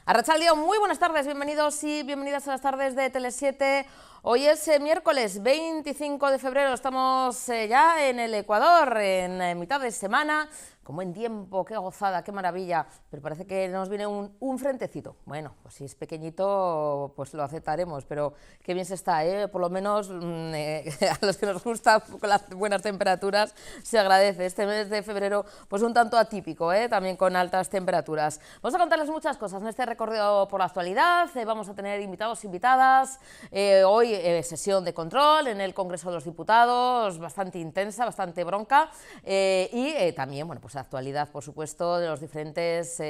Arratsaldeon, muy buenas tardes, bienvenidos y bienvenidas a las tardes de Tele7. Hoy es miércoles 25 de febrero, estamos ya en el Ecuador, en mitad de semana. Como en tiempo, qué gozada, qué maravilla, pero parece que nos viene un frentecito. Bueno, pues si es pequeñito, pues lo aceptaremos, pero qué bien se está, ¿eh? Por lo menos a los que nos gustan con las buenas temperaturas se agradece. Este mes de febrero, pues un tanto atípico, también con altas temperaturas. Vamos a contarles muchas cosas en este recorrido por la actualidad, vamos a tener invitados, invitadas, hoy sesión de control en el Congreso de los Diputados, bastante intensa, bastante bronca, y también, bueno, pues actualidad, por supuesto, de los diferentes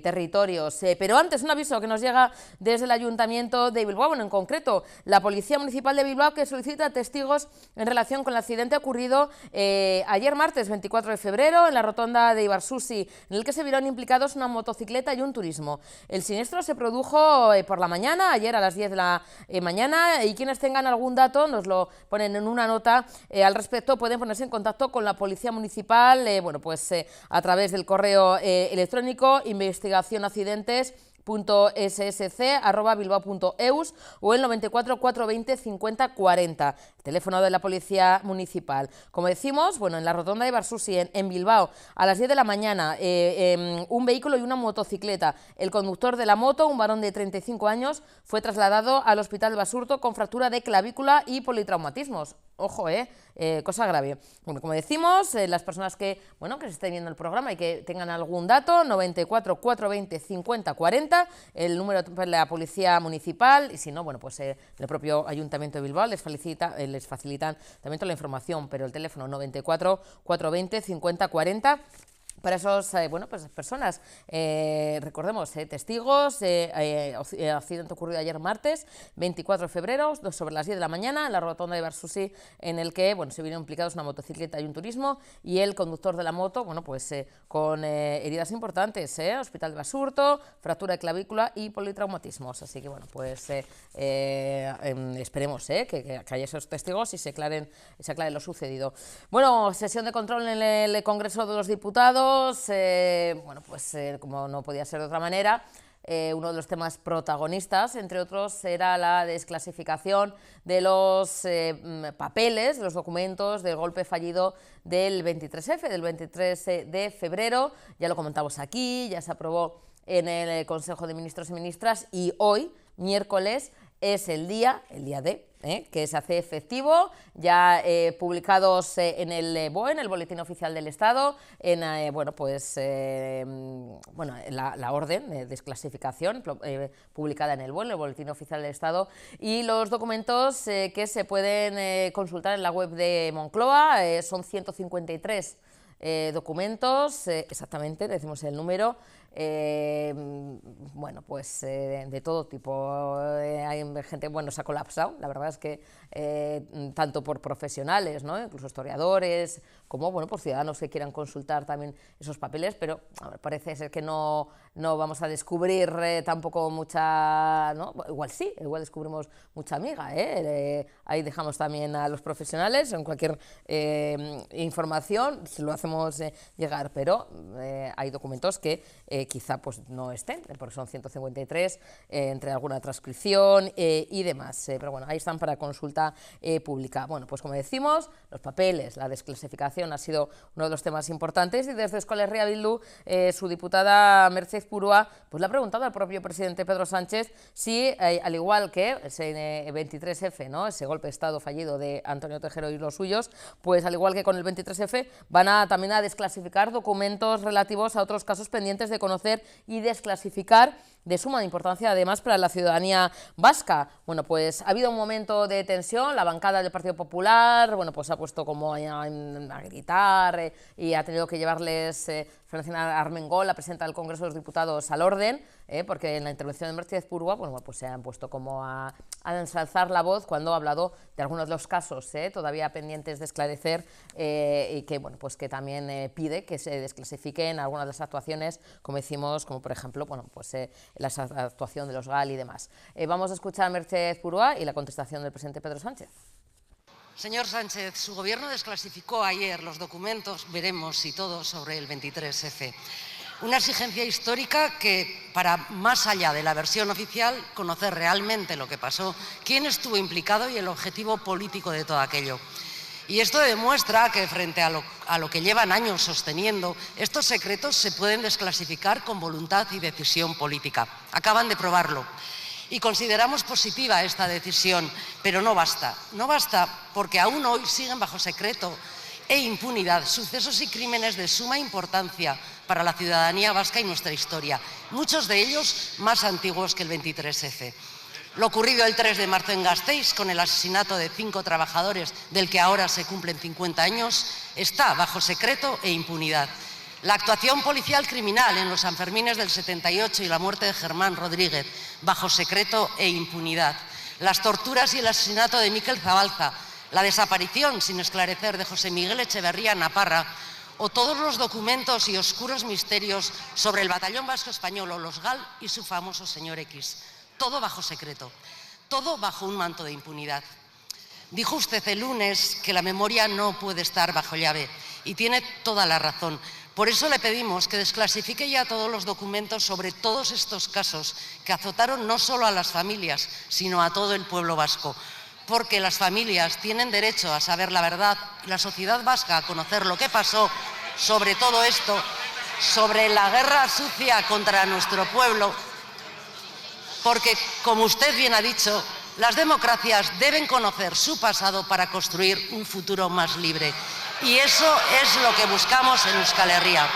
territorios. Pero antes, un aviso que nos llega desde el Ayuntamiento de Bilbao, bueno, en concreto, la Policía Municipal de Bilbao, que solicita testigos en relación con el accidente ocurrido ayer martes 24 de febrero en la rotonda de Ibarsusi, en el que se vieron implicados una motocicleta y un turismo. El siniestro se produjo por la mañana, ayer a las 10 de la mañana, y quienes tengan algún dato nos lo ponen en una nota al respecto, pueden ponerse en contacto con la Policía Municipal, bueno, pues a través del correo electrónico investigacionaccidentes.ssc@bilbao.eus o el 94 420 50 40, el teléfono de la Policía Municipal. Como decimos, bueno, en la rotonda de Ibarsusi, en Bilbao, a las 10 de la mañana, un vehículo y una motocicleta. El conductor de la moto, un varón de 35 años, fue trasladado al Hospital de Basurto con fractura de clavícula y politraumatismos. Ojo, cosa grave. Bueno, como decimos, las personas que, bueno, que se estén viendo el programa y que tengan algún dato, 94 420 50 40, el número de la Policía Municipal, y si no, bueno, pues el propio Ayuntamiento de Bilbao les facilitan también toda la información, pero el teléfono 94 420 50 40. Para esos, bueno, pues personas, recordemos, testigos, accidente ocurrido ayer martes, 24 de febrero, sobre las 10 de la mañana, en la rotonda de Ibarsusi, en el que, bueno, se vieron implicados una motocicleta y un turismo, y el conductor de la moto, bueno, pues con heridas importantes, Hospital de Basurto, fractura de clavícula y politraumatismos. Así que, bueno, pues esperemos que haya esos testigos y se aclare lo sucedido. Bueno, sesión de control en el Congreso de los Diputados. Bueno, pues como no podía ser de otra manera, uno de los temas protagonistas, entre otros, era la desclasificación de los papeles, de los documentos del golpe fallido del 23F, del 23 de febrero. Ya lo comentamos aquí, ya se aprobó en el Consejo de Ministros y Ministras, y hoy, miércoles, es el día D, que se hace efectivo, ya publicados en el BOE, en el Boletín Oficial del Estado, en bueno, pues bueno, la orden de desclasificación publicada en el BOE, en el Boletín Oficial del Estado, y los documentos que se pueden consultar en la web de Moncloa, son 153 documentos, exactamente, decimos el número. Bueno, pues de todo tipo. Hay gente, bueno, se ha colapsado, la verdad es que tanto por profesionales, ¿no?, incluso historiadores, como, bueno, por ciudadanos que quieran consultar también esos papeles, pero a ver, parece ser que no vamos a descubrir tampoco mucha, ¿no? Igual sí, igual descubrimos mucha miga, ahí dejamos también a los profesionales en cualquier información, se lo hacemos llegar, pero hay documentos que quizá pues no estén, porque son 153, entre alguna transcripción y demás, pero bueno, ahí están para consulta pública. Bueno, pues como decimos, los papeles, la desclasificación ha sido uno de los temas importantes, y desde Euskal Herria Bildu, su diputada Merche Purua, pues le ha preguntado al propio presidente Pedro Sánchez si, al igual que ese 23F, ¿no?, ese golpe de Estado fallido de Antonio Tejero y los suyos, pues al igual que con el 23F, van también a desclasificar documentos relativos a otros casos pendientes de conocer y desclasificar, de suma importancia además para la ciudadanía vasca. Bueno, pues ha habido un momento de tensión, la bancada del Partido Popular, bueno, pues ha puesto como a gritar y ha tenido que llevarles Francina Armengol, la presidenta del Congreso de los Diputados, al orden, porque en la intervención de Merche Purua, bueno, pues se han puesto como a ensalzar la voz cuando ha hablado de algunos de los casos todavía pendientes de esclarecer, y que, bueno, pues que también pide que se desclasifiquen algunas de las actuaciones, como decimos, como por ejemplo, bueno, pues la actuación de los GAL y demás. Vamos a escuchar a Merche Purua y la contestación del presidente Pedro Sánchez. Señor Sánchez, su gobierno desclasificó ayer los documentos, veremos si todos, sobre el 23F. Una exigencia histórica que, para más allá de la versión oficial, conocer realmente lo que pasó, quién estuvo implicado y el objetivo político de todo aquello. Y esto demuestra que, frente a lo que llevan años sosteniendo, estos secretos se pueden desclasificar con voluntad y decisión política. Acaban de probarlo. Y consideramos positiva esta decisión, pero no basta. No basta porque aún hoy siguen bajo secreto e impunidad sucesos y crímenes de suma importancia para la ciudadanía vasca y nuestra historia, muchos de ellos más antiguos que el 23F. Lo ocurrido el 3 de marzo en Gasteiz, con el asesinato de 5 trabajadores, del que ahora se cumplen 50 años, está bajo secreto e impunidad. La actuación policial criminal en los Sanfermines del 78 y la muerte de Germán Rodríguez, bajo secreto e impunidad. Las torturas y el asesinato de Mikel Zabalza, la desaparición sin esclarecer de José Miguel Echeverría Naparra, o todos los documentos y oscuros misterios sobre el Batallón Vasco Español o los GAL y su famoso señor X. Todo bajo secreto, todo bajo un manto de impunidad. Dijo usted el lunes que la memoria no puede estar bajo llave, y tiene toda la razón. Por eso le pedimos que desclasifique ya todos los documentos sobre todos estos casos que azotaron no solo a las familias, sino a todo el pueblo vasco. Porque las familias tienen derecho a saber la verdad y la sociedad vasca a conocer lo que pasó sobre todo esto, sobre la guerra sucia contra nuestro pueblo, porque, como usted bien ha dicho, las democracias deben conocer su pasado para construir un futuro más libre. Y eso es lo que buscamos en Euskal Herria.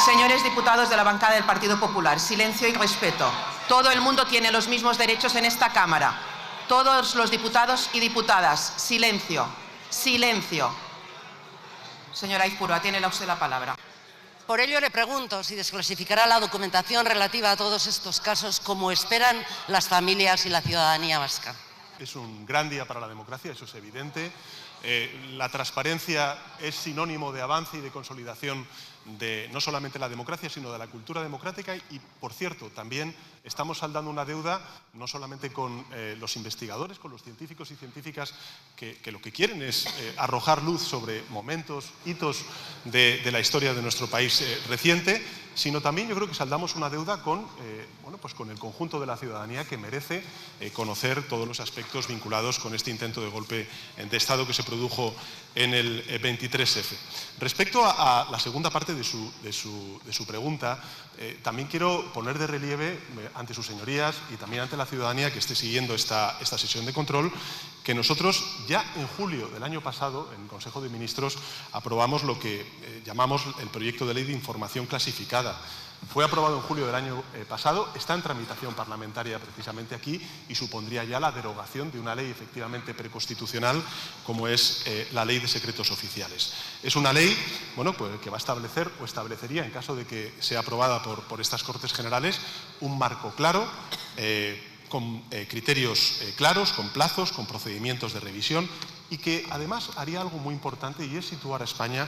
Señores diputados de la bancada del Partido Popular, silencio y respeto. Todo el mundo tiene los mismos derechos en esta Cámara. Todos los diputados y diputadas, silencio, silencio. Señora Aizpurua, tiene usted la palabra. Por ello le pregunto si desclasificará la documentación relativa a todos estos casos como esperan las familias y la ciudadanía vasca. Es un gran día para la democracia, eso es evidente. La transparencia es sinónimo de avance y de consolidación de no solamente la democracia, sino de la cultura democrática y, por cierto, también estamos saldando una deuda no solamente con los investigadores, con los científicos y científicas que lo que quieren es arrojar luz sobre momentos, hitos de la historia de nuestro país reciente, sino también yo creo que saldamos una deuda con, pues con el conjunto de la ciudadanía que merece conocer todos los aspectos vinculados con este intento de golpe de Estado que se produjo en el 23F. Respecto a la segunda parte de su pregunta, también quiero poner de relieve ante sus señorías y también ante la ciudadanía que esté siguiendo esta sesión de control, que nosotros ya en julio del año pasado, en el Consejo de Ministros, aprobamos lo que llamamos el proyecto de ley de información clasificada. Fue aprobado en julio del año pasado, está en tramitación parlamentaria precisamente aquí y supondría ya la derogación de una ley efectivamente preconstitucional como es la Ley de Secretos Oficiales. Es una ley pues, que va a establecer o establecería, en caso de que sea aprobada por estas Cortes Generales, un marco claro, con criterios claros, con plazos, con procedimientos de revisión y que además haría algo muy importante y es situar a España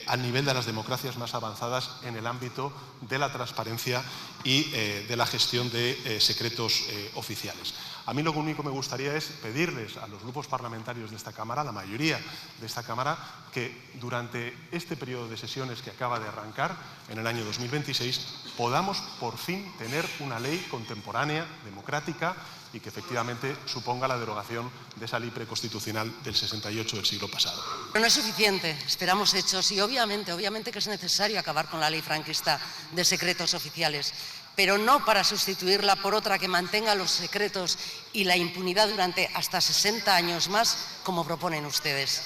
al nivel de las democracias más avanzadas en el ámbito de la transparencia y de la gestión de secretos oficiales. A mí lo único que me gustaría es pedirles a los grupos parlamentarios de esta Cámara, la mayoría de esta Cámara, que durante este periodo de sesiones que acaba de arrancar, en el año 2026, podamos por fin tener una ley contemporánea, democrática y que efectivamente suponga la derogación de esa ley preconstitucional del 68 del siglo pasado. Pero no es suficiente, esperamos hechos y obviamente que es necesario acabar con la ley franquista de secretos oficiales, pero no para sustituirla por otra que mantenga los secretos y la impunidad durante hasta 60 años más, como proponen ustedes.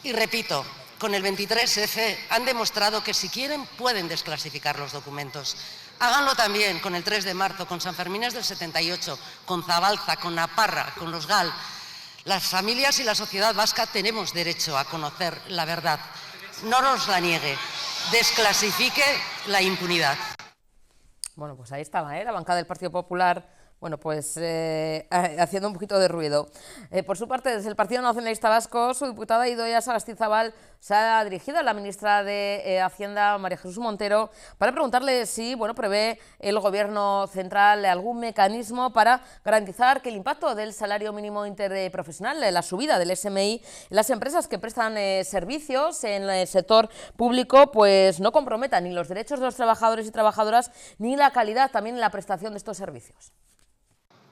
Y repito, con el 23F han demostrado que si quieren pueden desclasificar los documentos. Háganlo también con el 3 de marzo, con Sanfermines del 78, con Zabalza, con Naparra, con los GAL. Las familias y la sociedad vasca tenemos derecho a conocer la verdad. No nos la niegue, desclasifique la impunidad. Bueno, pues ahí estaba, la bancada del Partido Popular Bueno, pues haciendo un poquito de ruido. Por su parte, desde el Partido Nacionalista Vasco, su diputada Idoia Sagastizabal se ha dirigido a la ministra de Hacienda, María Jesús Montero, para preguntarle si prevé el Gobierno central algún mecanismo para garantizar que el impacto del salario mínimo interprofesional, la subida del SMI, en las empresas que prestan servicios en el sector público, pues no comprometa ni los derechos de los trabajadores y trabajadoras ni la calidad también en la prestación de estos servicios.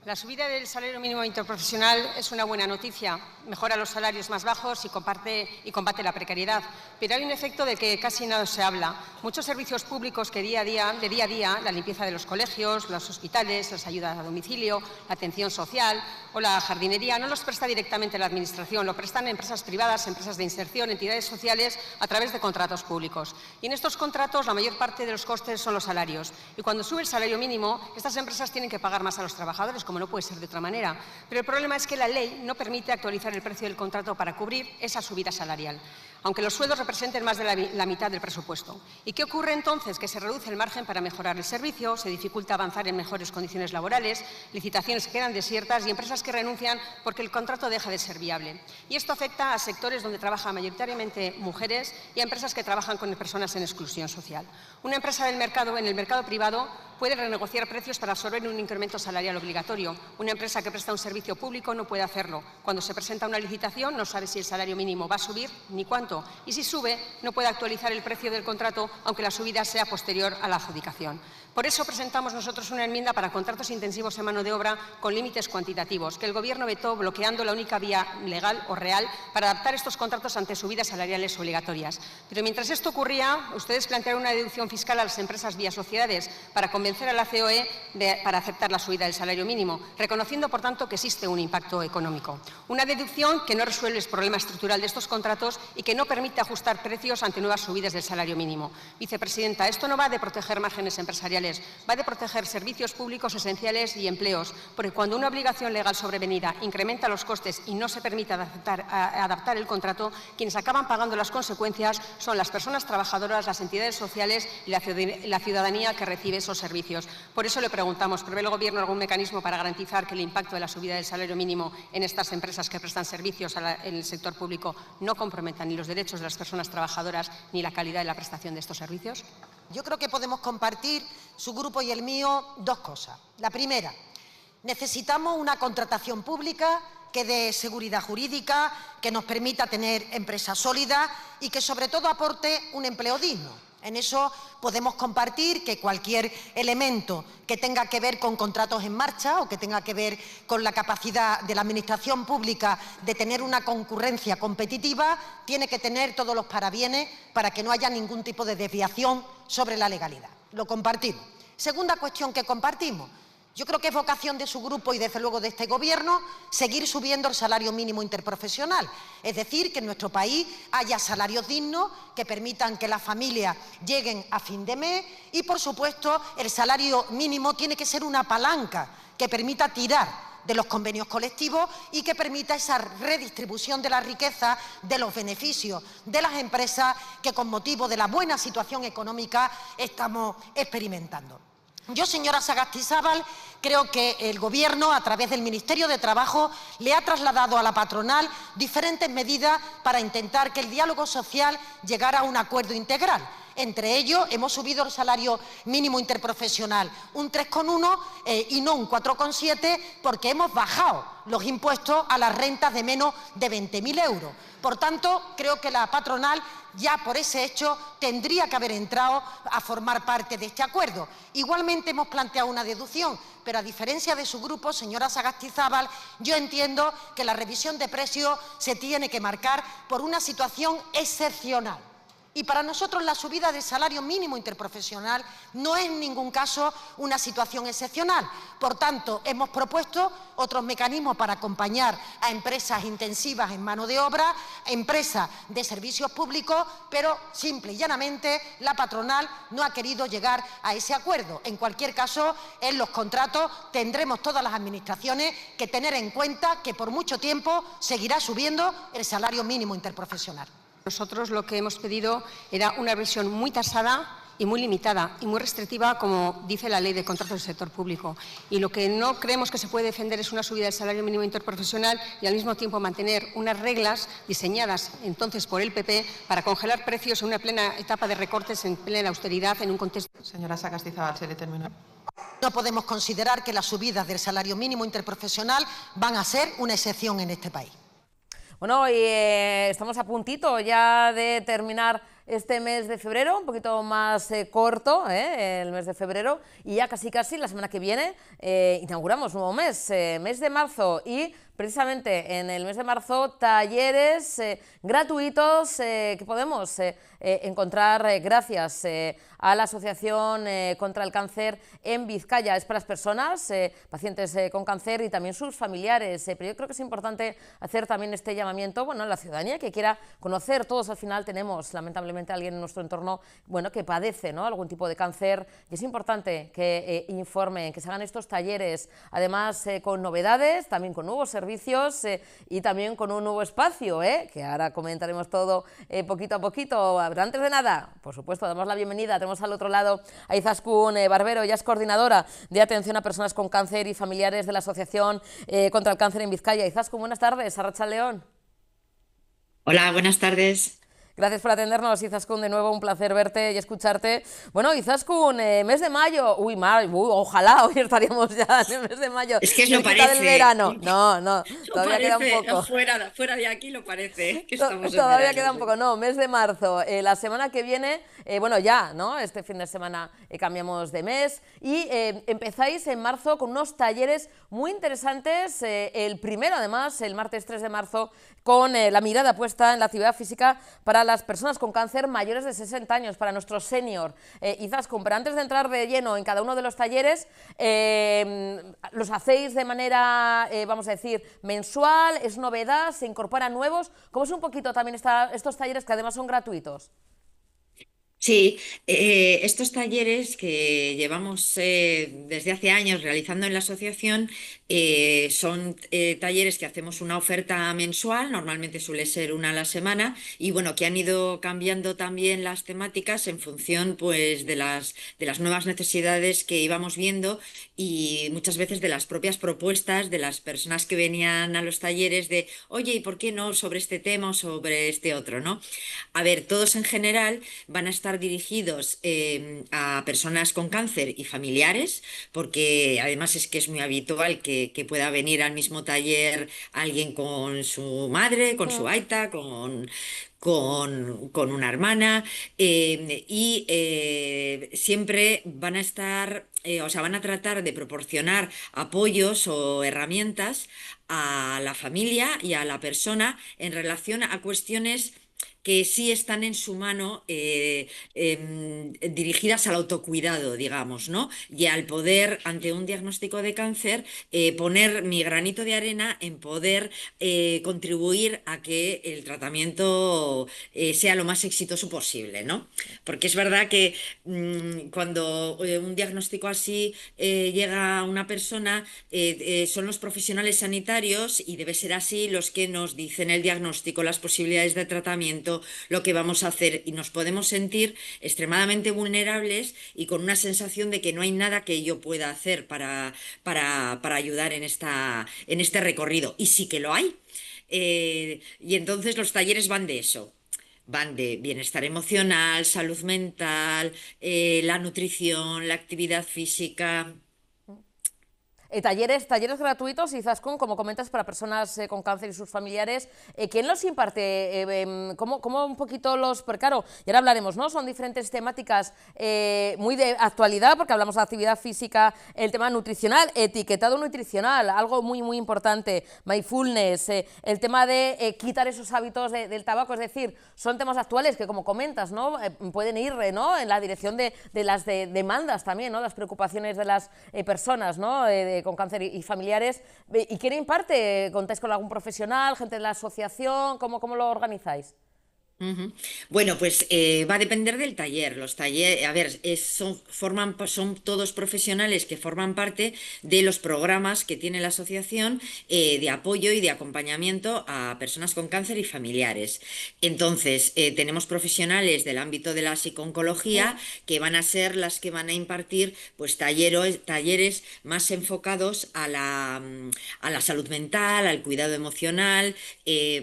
La subida del salario mínimo interprofesional es una buena noticia, mejora los salarios más bajos y combate la precariedad, pero hay un efecto del que casi nada se habla. Muchos servicios públicos que día a día, la limpieza de los colegios, los hospitales, las ayudas a domicilio, la atención social o la jardinería, no los presta directamente la Administración, lo prestan empresas privadas, empresas de inserción, entidades sociales a través de contratos públicos. Y en estos contratos la mayor parte de los costes son los salarios. Y cuando sube el salario mínimo, estas empresas tienen que pagar más a los trabajadores, como no puede ser de otra manera. Pero el problema es que la ley no permite actualizar el precio del contrato para cubrir esa subida salarial, aunque los sueldos representen más de la mitad del presupuesto. ¿Y qué ocurre entonces? Que se reduce el margen para mejorar el servicio, se dificulta avanzar en mejores condiciones laborales, licitaciones que quedan desiertas y empresas que renuncian porque el contrato deja de ser viable. Y esto afecta a sectores donde trabajan mayoritariamente mujeres y a empresas que trabajan con personas en exclusión social. Una empresa en el mercado privado puede renegociar precios para absorber un incremento salarial obligatorio. Una empresa que presta un servicio público no puede hacerlo. Cuando se presenta una licitación no sabe si el salario mínimo va a subir ni cuánto. Y si sube, no puede actualizar el precio del contrato, aunque la subida sea posterior a la adjudicación. Por eso presentamos nosotros una enmienda para contratos intensivos en mano de obra con límites cuantitativos, que el Gobierno vetó bloqueando la única vía legal o real para adaptar estos contratos ante subidas salariales obligatorias. Pero mientras esto ocurría, ustedes plantearon una deducción fiscal a las empresas vía sociedades para convencer a la COE para aceptar la subida del salario mínimo, reconociendo, por tanto, que existe un impacto económico. Una deducción que no resuelve el problema estructural de estos contratos y que no permite ajustar precios ante nuevas subidas del salario mínimo. Vicepresidenta, esto no va de proteger márgenes empresariales, va de proteger servicios públicos esenciales y empleos, porque cuando una obligación legal sobrevenida incrementa los costes y no se permite adaptar el contrato, quienes acaban pagando las consecuencias son las personas trabajadoras, las entidades sociales y la ciudadanía que recibe esos servicios. Por eso le preguntamos, ¿prevé el Gobierno algún mecanismo para garantizar que el impacto de la subida del salario mínimo en estas empresas que prestan servicios en el sector público no comprometa ni los derechos de las personas trabajadoras ni la calidad de la prestación de estos servicios? Yo creo que podemos compartir, su grupo y el mío, dos cosas. La primera, necesitamos una contratación pública que dé seguridad jurídica, que nos permita tener empresas sólidas y que sobre todo aporte un empleo digno. En eso podemos compartir que cualquier elemento que tenga que ver con contratos en marcha o que tenga que ver con la capacidad de la Administración pública de tener una concurrencia competitiva tiene que tener todos los parabienes para que no haya ningún tipo de desviación sobre la legalidad. Lo compartimos. Segunda cuestión que compartimos. Yo creo que es vocación de su grupo y, desde luego, de este Gobierno seguir subiendo el salario mínimo interprofesional. Es decir, que en nuestro país haya salarios dignos que permitan que las familias lleguen a fin de mes y, por supuesto, el salario mínimo tiene que ser una palanca que permita tirar de los convenios colectivos y que permita esa redistribución de la riqueza, de los beneficios de las empresas que, con motivo de la buena situación económica, estamos experimentando. Yo, señora Sagastizabal, creo que el Gobierno, a través del Ministerio de Trabajo, le ha trasladado a la patronal diferentes medidas para intentar que el diálogo social llegara a un acuerdo integral. Entre ellos, hemos subido el salario mínimo interprofesional un 3,1 y no un 4,7 porque hemos bajado los impuestos a las rentas de menos de 20.000 euros. Por tanto, creo que la patronal ya por ese hecho tendría que haber entrado a formar parte de este acuerdo. Igualmente hemos planteado una deducción, pero a diferencia de su grupo, señora Sagastizabal, yo entiendo que la revisión de precios se tiene que marcar por una situación excepcional. Y para nosotros la subida del salario mínimo interprofesional no es en ningún caso una situación excepcional. Por tanto, hemos propuesto otros mecanismos para acompañar a empresas intensivas en mano de obra, empresas de servicios públicos, pero simple y llanamente la patronal no ha querido llegar a ese acuerdo. En cualquier caso, en los contratos tendremos todas las administraciones que tener en cuenta que por mucho tiempo seguirá subiendo el salario mínimo interprofesional. Nosotros lo que hemos pedido era una versión muy tasada y muy limitada y muy restrictiva, como dice la Ley de Contratos del Sector Público. Y lo que no creemos que se puede defender es una subida del salario mínimo interprofesional y al mismo tiempo mantener unas reglas diseñadas entonces por el PP para congelar precios en una plena etapa de recortes, en plena austeridad, en un contexto. Señora Sagastizábal, se le terminó. No podemos considerar que las subidas del salario mínimo interprofesional van a ser una excepción en este país. Bueno, y estamos a puntito ya de terminar este mes de febrero, un poquito más corto, el mes de febrero, y ya casi la semana que viene inauguramos nuevo mes, mes de marzo, y precisamente en el mes de marzo talleres gratuitos que podemos encontrar gracias a la Asociación contra el Cáncer en Vizcaya. Es para las personas, pacientes con cáncer y también sus familiares, pero yo creo que es importante hacer también este llamamiento, bueno, a la ciudadanía que quiera conocer. Todos al final tenemos lamentablemente a alguien en nuestro entorno, bueno, que padece, ¿no?, algún tipo de cáncer, y es importante que informen, que se hagan estos talleres, además con novedades, también con nuevos servicios y también con un nuevo espacio, que ahora comentaremos todo poquito a poquito. Pero antes de nada, por supuesto, damos la bienvenida, tenemos al otro lado a Izaskun Barbero. Ella es coordinadora de atención a personas con cáncer y familiares de la Asociación contra el Cáncer en Vizcaya. Izaskun, buenas tardes, Arratsaldeon. Hola, buenas tardes. Gracias por atendernos, Izaskun, de nuevo un placer verte y escucharte. Bueno, Izaskun, mes de mayo, ojalá hoy estaríamos ya en el mes de mayo. Es que lo parece. Del verano. No, todavía queda un poco. Fuera de aquí lo parece, que estamos todavía queda un poco, no, mes de marzo. La semana que viene, bueno, ya, ¿no? Este fin de semana cambiamos de mes y empezáis en marzo con unos talleres muy interesantes. El primero, además, el martes 3 de marzo, con la mirada puesta en la actividad física para las personas con cáncer mayores de 60 años, para nuestros senior. Izaskun, pero antes de entrar de lleno en cada uno de los talleres, ¿los hacéis de manera, vamos a decir, mensual? ¿Es novedad? ¿Se incorporan nuevos? ¿Cómo es un poquito también estos talleres que además son gratuitos? Sí, estos talleres que llevamos desde hace años realizando en la asociación son talleres que hacemos una oferta mensual, normalmente suele ser una a la semana, y bueno, que han ido cambiando también las temáticas en función, pues, de las nuevas necesidades que íbamos viendo y muchas veces de las propias propuestas de las personas que venían a los talleres de, oye, ¿y por qué no sobre este tema o sobre este otro, ¿no? A ver, todos en general van a estar dirigidos a personas con cáncer y familiares, porque además es que es muy habitual que pueda venir al mismo taller alguien con su madre, con su aita, con una hermana, y siempre van a estar, o sea, van a tratar de proporcionar apoyos o herramientas a la familia y a la persona en relación a cuestiones que sí están en su mano, dirigidas al autocuidado, digamos, ¿no? Y al poder, ante un diagnóstico de cáncer, poner mi granito de arena en poder contribuir a que el tratamiento sea lo más exitoso posible, ¿no? Porque es verdad que cuando un diagnóstico así llega a una persona, son los profesionales sanitarios, y debe ser así, los que nos dicen el diagnóstico, las posibilidades de tratamiento, lo que vamos a hacer, y nos podemos sentir extremadamente vulnerables y con una sensación de que no hay nada que yo pueda hacer para ayudar en este recorrido, y sí que lo hay. Y entonces los talleres van de eso. Van de bienestar emocional, salud mental, la nutrición, la actividad física. Talleres gratuitos, Izaskun, como comentas, para personas con cáncer y sus familiares. ¿Quién los imparte? ¿Cómo un poquito los...? Porque claro, y ahora hablaremos, ¿no? Son diferentes temáticas muy de actualidad, porque hablamos de actividad física, el tema nutricional, etiquetado nutricional, algo muy, muy importante, mindfulness, el tema de quitar esos hábitos del tabaco, es decir, son temas actuales que, como comentas, ¿no? Pueden ir, ¿no?, en la dirección de las demandas también, ¿no?, las preocupaciones de las personas, ¿no?, con cáncer y familiares. ¿Y quién imparte? ¿Contáis con algún profesional, gente de la asociación? ¿Cómo lo organizáis? Ujú. Bueno, pues va a depender del taller. Los talleres, a ver, son todos profesionales que forman parte de los programas que tiene la asociación de apoyo y de acompañamiento a personas con cáncer y familiares. Entonces, tenemos profesionales del ámbito de la psicooncología que van a ser las que van a impartir pues talleres más enfocados a la salud mental, al cuidado emocional.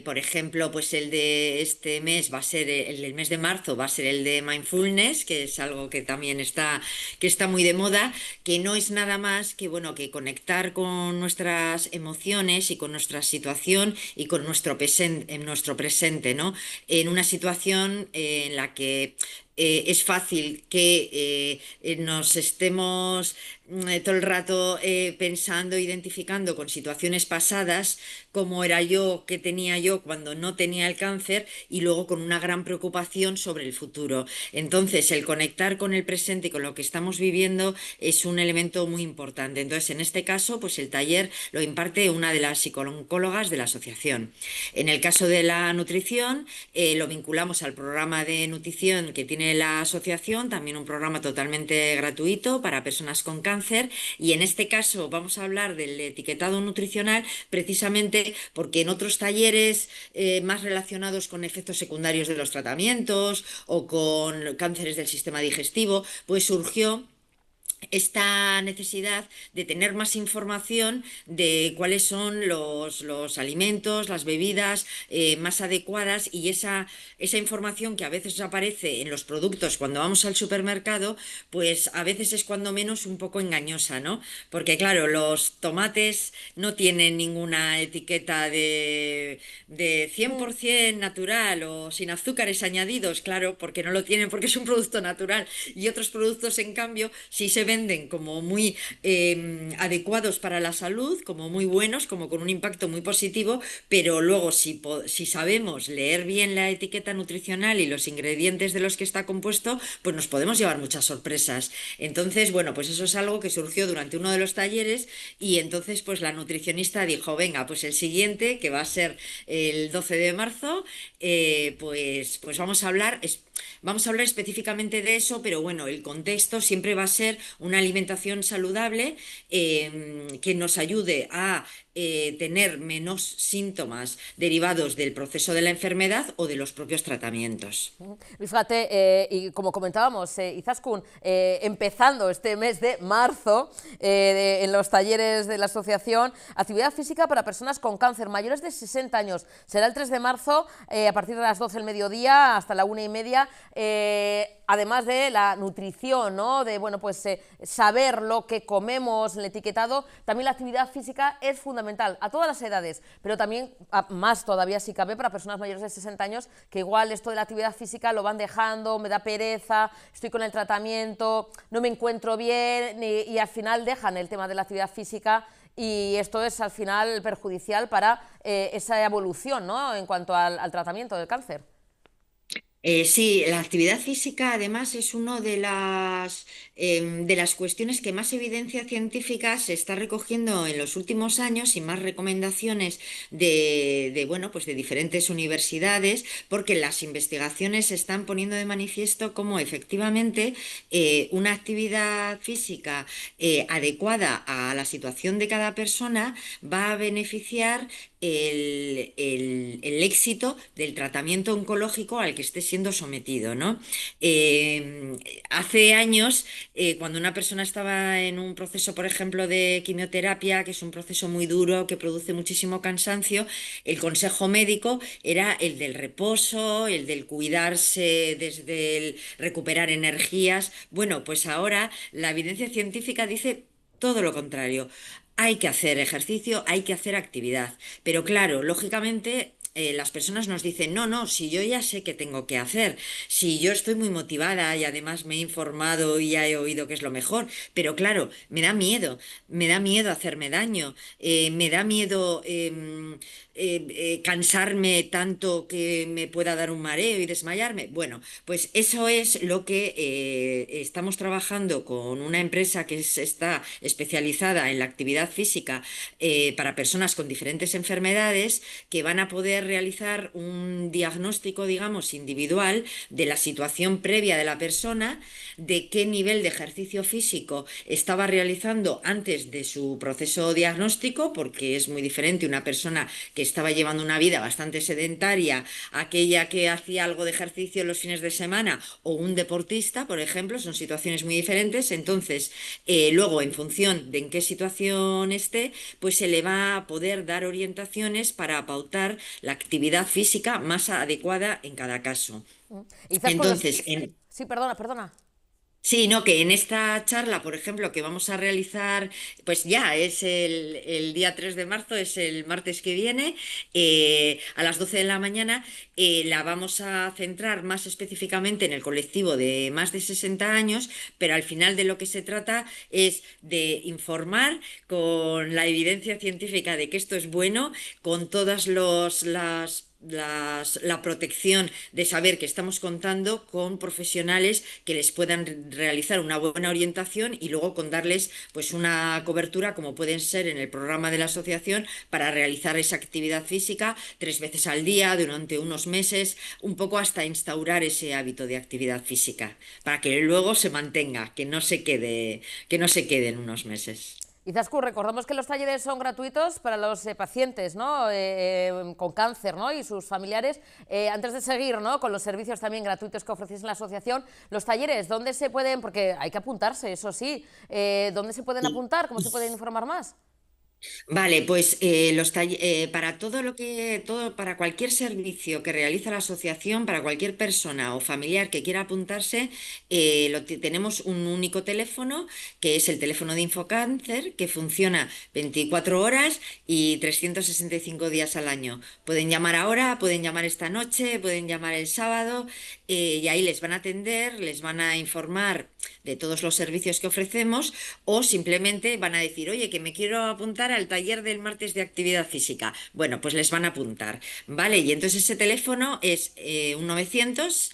Por ejemplo, pues el de este mes va a ser el del mes de marzo, va a ser el de mindfulness, que es algo que está muy de moda, que no es nada más que bueno, que conectar con nuestras emociones y con nuestra situación y con nuestro presente, ¿no? En una situación en la que es fácil que nos estemos todo el rato pensando, identificando con situaciones pasadas, cómo era yo, qué tenía yo cuando no tenía el cáncer y luego con una gran preocupación sobre el futuro. Entonces, el conectar con el presente y con lo que estamos viviendo es un elemento muy importante. Entonces, en este caso, pues el taller lo imparte una de las psicooncólogas de la asociación. En el caso de la nutrición, lo vinculamos al programa de nutrición que tiene la asociación, también un programa totalmente gratuito para personas con cáncer, y en este caso vamos a hablar del etiquetado nutricional precisamente porque en otros talleres más relacionados con efectos secundarios de los tratamientos o con cánceres del sistema digestivo, pues surgió esta necesidad de tener más información de cuáles son los alimentos, las bebidas más adecuadas, y esa información que a veces aparece en los productos cuando vamos al supermercado, pues a veces es cuando menos un poco engañosa, ¿no? Porque claro, los tomates no tienen ninguna etiqueta de 100% natural o sin azúcares añadidos, claro, porque no lo tienen, porque es un producto natural, y otros productos en cambio sí se venden como muy adecuados para la salud, como muy buenos, como con un impacto muy positivo, pero luego si sabemos leer bien la etiqueta nutricional y los ingredientes de los que está compuesto, pues nos podemos llevar muchas sorpresas. Entonces, bueno, pues eso es algo que surgió durante uno de los talleres, y entonces pues la nutricionista dijo, venga, pues el siguiente, que va a ser el 12 de marzo, pues vamos a hablar específicamente de eso, pero bueno, el contexto siempre va a ser una alimentación saludable que nos ayude a tener menos síntomas derivados del proceso de la enfermedad o de los propios tratamientos. Fíjate, y como comentábamos, Izaskun, empezando este mes de marzo en los talleres de la asociación, actividad física para personas con cáncer mayores de 60 años. Será el 3 de marzo a partir de las 12 del mediodía hasta la 1:30. Además de la nutrición, ¿no? De bueno, pues, saber lo que comemos, el etiquetado, también la actividad física es fundamental a todas las edades, pero también más todavía si cabe para personas mayores de 60 años, que igual esto de la actividad física lo van dejando, me da pereza, estoy con el tratamiento, no me encuentro bien, y al final dejan el tema de la actividad física, y esto es al final perjudicial para esa evolución, ¿no? En cuanto al tratamiento del cáncer. Sí, la actividad física además es una de las cuestiones que más evidencia científica se está recogiendo en los últimos años, y más recomendaciones bueno, pues de diferentes universidades, porque las investigaciones están poniendo de manifiesto cómo efectivamente una actividad física adecuada a la situación de cada persona va a beneficiar el éxito del tratamiento oncológico al que esté siendo sometido, ¿no? Hace años, cuando una persona estaba en un proceso, por ejemplo, de quimioterapia, que es un proceso muy duro, que produce muchísimo cansancio, el consejo médico era el del reposo, el del cuidarse, desde el recuperar energías. Bueno, pues ahora la evidencia científica dice todo lo contrario. Hay que hacer ejercicio, hay que hacer actividad. Pero claro, lógicamente las personas nos dicen, no, no, si yo ya sé qué tengo que hacer, si yo estoy muy motivada y además me he informado y ya he oído que es lo mejor, pero claro, me da miedo hacerme daño, me da miedo cansarme tanto que me pueda dar un mareo y desmayarme. Bueno, pues eso es lo que estamos trabajando con una empresa que está especializada en la actividad física para personas con diferentes enfermedades, que van a poder poder realizar un diagnóstico, digamos, individual de la situación previa de la persona, de qué nivel de ejercicio físico estaba realizando antes de su proceso diagnóstico, porque es muy diferente una persona que estaba llevando una vida bastante sedentaria, aquella que hacía algo de ejercicio los fines de semana, o un deportista, por ejemplo, son situaciones muy diferentes. Entonces, luego, en función de en qué situación esté, pues se le va a poder dar orientaciones para pautar la actividad física más adecuada en cada caso. Y quizás con los... Entonces, Sí, perdona, perdona. sí, no, que en esta charla, por ejemplo, que vamos a realizar, pues ya es el día 3 de marzo, es el martes que viene, a las 12 de la mañana, la vamos a centrar más específicamente en el colectivo de más de 60 años, pero al final de lo que se trata es de informar con la evidencia científica de que esto es bueno, con todas la protección de saber que estamos contando con profesionales que les puedan realizar una buena orientación, y luego con darles pues una cobertura, como pueden ser en el programa de la asociación, para realizar esa actividad física 3 veces al día durante unos meses, un poco hasta instaurar ese hábito de actividad física, para que luego se mantenga, que no se quede en unos meses. Izaskun, recordamos que los talleres son gratuitos para los pacientes, ¿no? Con cáncer, ¿no? Y sus familiares. Antes de seguir, ¿no?, con los servicios también gratuitos que ofrecéis en la asociación, los talleres, ¿dónde se pueden? Porque hay que apuntarse, eso sí. ¿Dónde se pueden apuntar? ¿Cómo se pueden informar más? Vale, pues para para cualquier servicio que realiza la asociación, para cualquier persona o familiar que quiera apuntarse, tenemos un único teléfono, que es el teléfono de Infocáncer, que funciona 24 horas y 365 días al año. Pueden llamar ahora, pueden llamar esta noche, pueden llamar el sábado, y ahí les van a atender, les van a informar de todos los servicios que ofrecemos, o simplemente van a decir, oye, que me quiero apuntar al taller del martes de actividad física. Bueno, pues les van a apuntar, ¿vale? Y entonces ese teléfono es un 900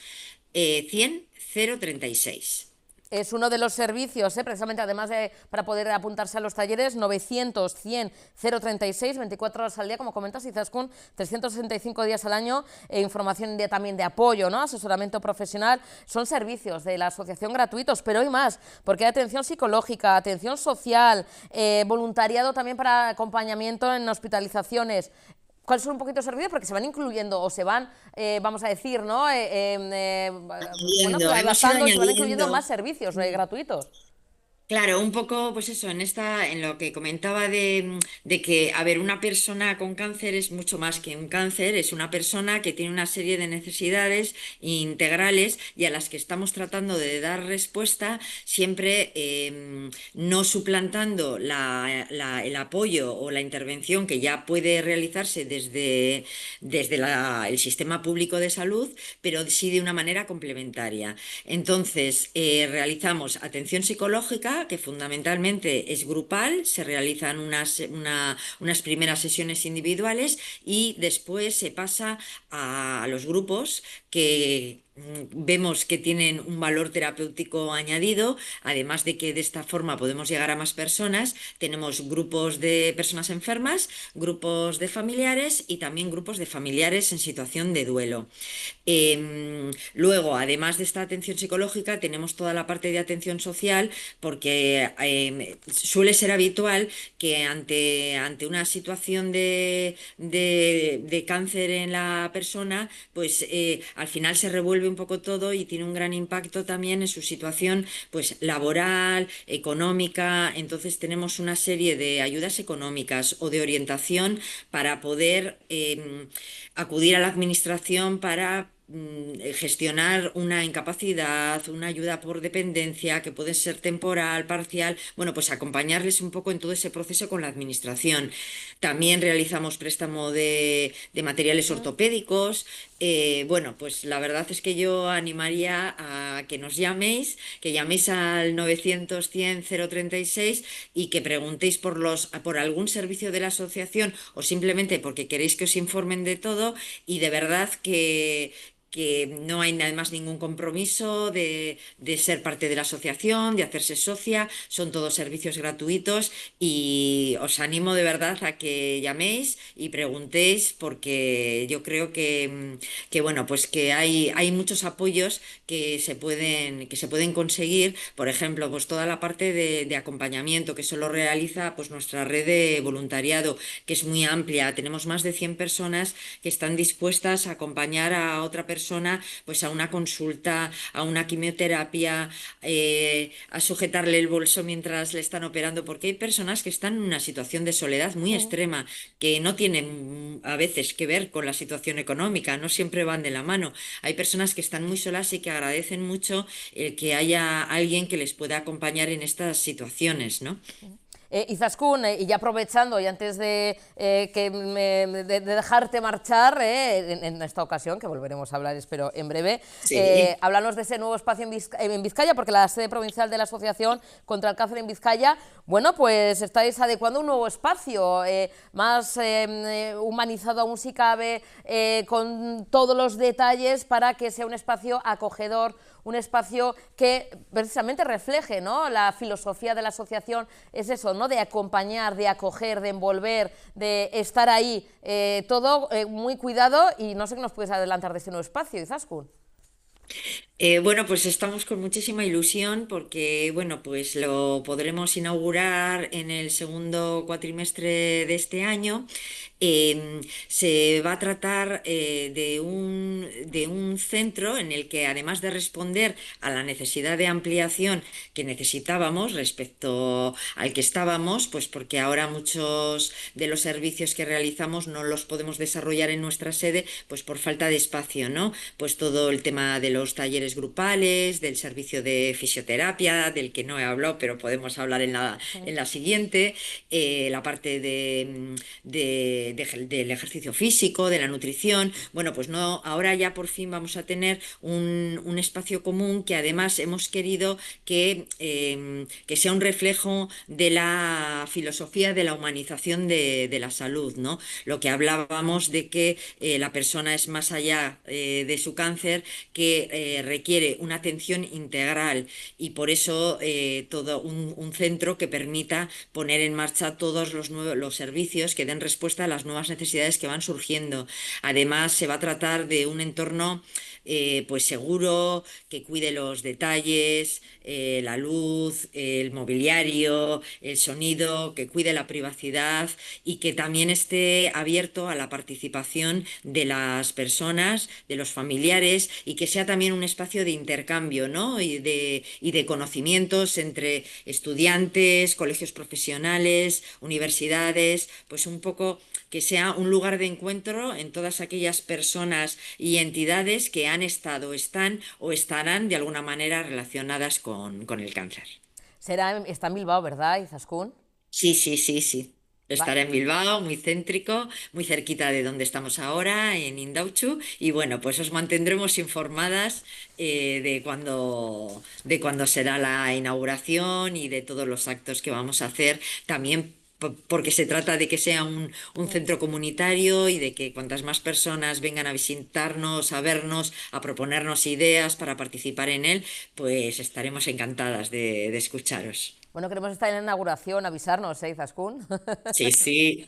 100 036. Es uno de los servicios, precisamente, además de para poder apuntarse a los talleres, 900 100 036, 24 horas al día, como comentas, Izaskun, 365 días al año, información también de apoyo, ¿no?, asesoramiento profesional. Son servicios de la asociación gratuitos, pero hay más, porque hay atención psicológica, atención social, voluntariado también para acompañamiento en hospitalizaciones. ¿Cuáles son un poquito los servicios? Porque se van incluyendo, o se van, vamos a decir, ¿no? Bueno, adaptando, y se van incluyendo más servicios gratuitos. Claro, un poco, pues eso, en lo que comentaba de que, a ver, una persona con cáncer es mucho más que un cáncer, es una persona que tiene una serie de necesidades integrales y a las que estamos tratando de dar respuesta, siempre no suplantando el apoyo o la intervención que ya puede realizarse desde el sistema público de salud, pero sí de una manera complementaria. Entonces, realizamos atención psicológica, que fundamentalmente es grupal, se realizan unas primeras sesiones individuales y después se pasa a los grupos, que vemos que tienen un valor terapéutico añadido, además de que de esta forma podemos llegar a más personas. Tenemos grupos de personas enfermas, grupos de familiares y también grupos de familiares en situación de duelo. Luego, además de esta atención psicológica, tenemos toda la parte de atención social, porque suele ser habitual que ante una situación de cáncer en la persona, pues al final se revuelve un poco todo y tiene un gran impacto también en su situación, pues laboral, económica. Entonces tenemos una serie de ayudas económicas o de orientación para poder acudir a la administración para gestionar una incapacidad, una ayuda por dependencia, que puede ser temporal, parcial. Bueno, pues acompañarles un poco en todo ese proceso con la administración. También realizamos préstamo de materiales ortopédicos. Bueno, pues la verdad es que yo animaría a que nos llaméis, que llaméis al 900 100 036 y que preguntéis por algún servicio de la asociación, o simplemente porque queréis que os informen de todo. Y de verdad que que no hay además ningún compromiso de ser parte de la asociación, de hacerse socia, son todos servicios gratuitos y os animo de verdad a que llaméis y preguntéis porque yo creo que bueno, pues que hay muchos apoyos que se pueden conseguir, por ejemplo, pues toda la parte de acompañamiento que solo realiza pues nuestra red de voluntariado, que es muy amplia. Tenemos más de 100 personas que están dispuestas a acompañar a otra persona pues a una consulta, a una quimioterapia, a sujetarle el bolso mientras le están operando, porque hay personas que están en una situación de soledad muy extrema, que no tienen a veces que ver con la situación económica, no siempre van de la mano. Hay personas que están muy solas y que agradecen mucho el que haya alguien que les pueda acompañar en estas situaciones, ¿no? Izaskun, y ya aprovechando y antes de dejarte marchar en esta ocasión, que volveremos a hablar espero en breve, Sí. háblanos de ese nuevo espacio en Vizcaya, porque la sede provincial de la Asociación contra el Cáncer en Vizcaya, bueno, pues estáis adecuando un nuevo espacio, más humanizado aún si cabe, con todos los detalles para que sea un espacio acogedor, un espacio que precisamente refleje, ¿no?, la filosofía de la asociación, es eso, ¿no?, de acompañar, de acoger, de envolver, de estar ahí, todo muy cuidado, y no sé qué nos puedes adelantar de ese nuevo espacio, Izaskun. Bueno, pues estamos con muchísima ilusión porque, bueno, pues lo podremos inaugurar en el segundo cuatrimestre de este año. Se va a tratar de un centro en el que, además de responder a la necesidad de ampliación que necesitábamos respecto al que estábamos, pues porque ahora muchos de los servicios que realizamos no los podemos desarrollar en nuestra sede, pues por falta de espacio, ¿no? Pues todo el tema de los talleres grupales, del servicio de fisioterapia, del que no he hablado, pero podemos hablar en la siguiente, la parte del ejercicio físico, de la nutrición. Bueno, pues no, ahora ya por fin vamos a tener un espacio común que además hemos querido que sea un reflejo de la filosofía de la humanización de la salud, ¿no? Lo que hablábamos de que la persona es más allá de su cáncer, que requiere una atención integral, y por eso todo un centro que permita poner en marcha todos los servicios que den respuesta a las nuevas necesidades que van surgiendo. Además, se va a tratar de un entorno pues seguro, que cuide los detalles, la luz, el mobiliario, el sonido, que cuide la privacidad y que también esté abierto a la participación de las personas, de los familiares, y que sea también un espacio de intercambio, ¿no?, y de conocimientos entre estudiantes, colegios profesionales, universidades, pues un poco que sea un lugar de encuentro en todas aquellas personas y entidades que han estado, están o estarán de alguna manera relacionadas con el cáncer. Está en Bilbao, ¿verdad, Izaskun? Sí. Estará en Bilbao, muy céntrico, muy cerquita de donde estamos ahora, en Indautxu, y bueno, pues os mantendremos informadas de cuándo será la inauguración y de todos los actos que vamos a hacer, también porque se trata de que sea un centro comunitario y de que cuantas más personas vengan a visitarnos, a vernos, a proponernos ideas para participar en él, pues estaremos encantadas de escucharos. Bueno, queremos estar en la inauguración, avisarnos, Izaskun. Sí,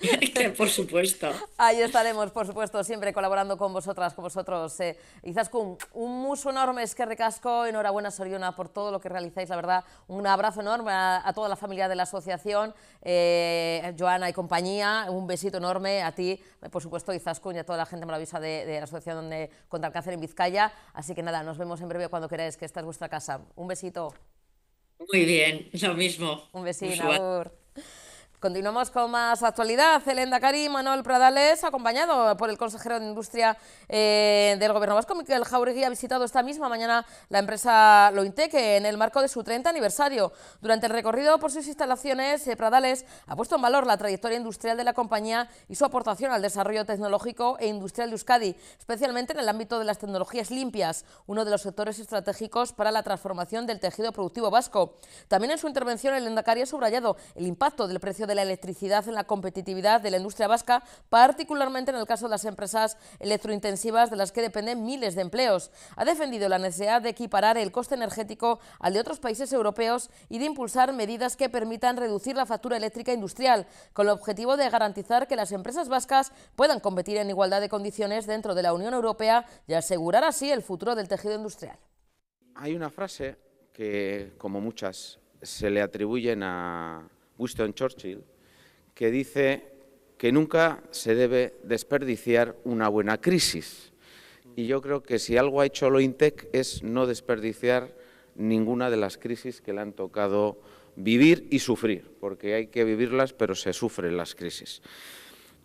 por supuesto. Ahí estaremos, por supuesto, siempre colaborando con vosotras, con vosotros. Izaskun, un muso enorme, eskerrik asko, enhorabuena, Soriona, por todo lo que realizáis, la verdad. Un abrazo enorme a toda la familia de la asociación, Joana y compañía, un besito enorme a ti, por supuesto, Izaskun, y a toda la gente maravillosa de la Asociación contra el Cáncer en Vizcaya. Así que nada, nos vemos en breve cuando queráis, que esta es vuestra casa. Un besito. Muy bien, lo mismo. Un besito, agur. Continuamos con más actualidad. El lehendakari Manuel Pradales, acompañado por el consejero de Industria del Gobierno vasco, Mikel Jauregui, ha visitado esta misma mañana la empresa Lointec en el marco de su 30 aniversario. Durante el recorrido por sus instalaciones, Pradales ha puesto en valor la trayectoria industrial de la compañía y su aportación al desarrollo tecnológico e industrial de Euskadi, especialmente en el ámbito de las tecnologías limpias, uno de los sectores estratégicos para la transformación del tejido productivo vasco. También en su intervención el lehendakari ha subrayado el impacto del precio de la electricidad en la competitividad de la industria vasca, particularmente en el caso de las empresas electrointensivas de las que dependen miles de empleos. Ha defendido la necesidad de equiparar el coste energético al de otros países europeos y de impulsar medidas que permitan reducir la factura eléctrica industrial, con el objetivo de garantizar que las empresas vascas puedan competir en igualdad de condiciones dentro de la Unión Europea y asegurar así el futuro del tejido industrial. Hay una frase que, como muchas, se le atribuyen a Winston Churchill, que dice que nunca se debe desperdiciar una buena crisis. Y yo creo que si algo ha hecho Lointec es no desperdiciar ninguna de las crisis que le han tocado vivir y sufrir, porque hay que vivirlas, pero se sufren las crisis.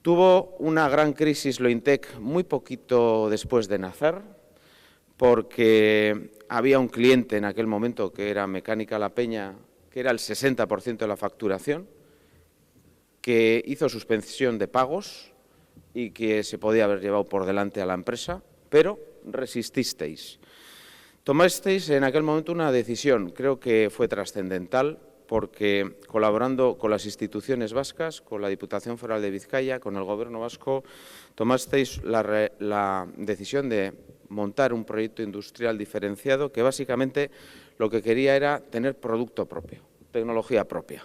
Tuvo una gran crisis Lointec muy poquito después de nacer, porque había un cliente en aquel momento que era Mecánica La Peña, que era el 60% de la facturación, que hizo suspensión de pagos y que se podía haber llevado por delante a la empresa, pero resististeis. Tomasteis en aquel momento una decisión, creo que fue trascendental, porque colaborando con las instituciones vascas, con la Diputación Foral de Vizcaya, con el Gobierno vasco, tomasteis la decisión de montar un proyecto industrial diferenciado que básicamente lo que quería era tener producto propio, tecnología propia.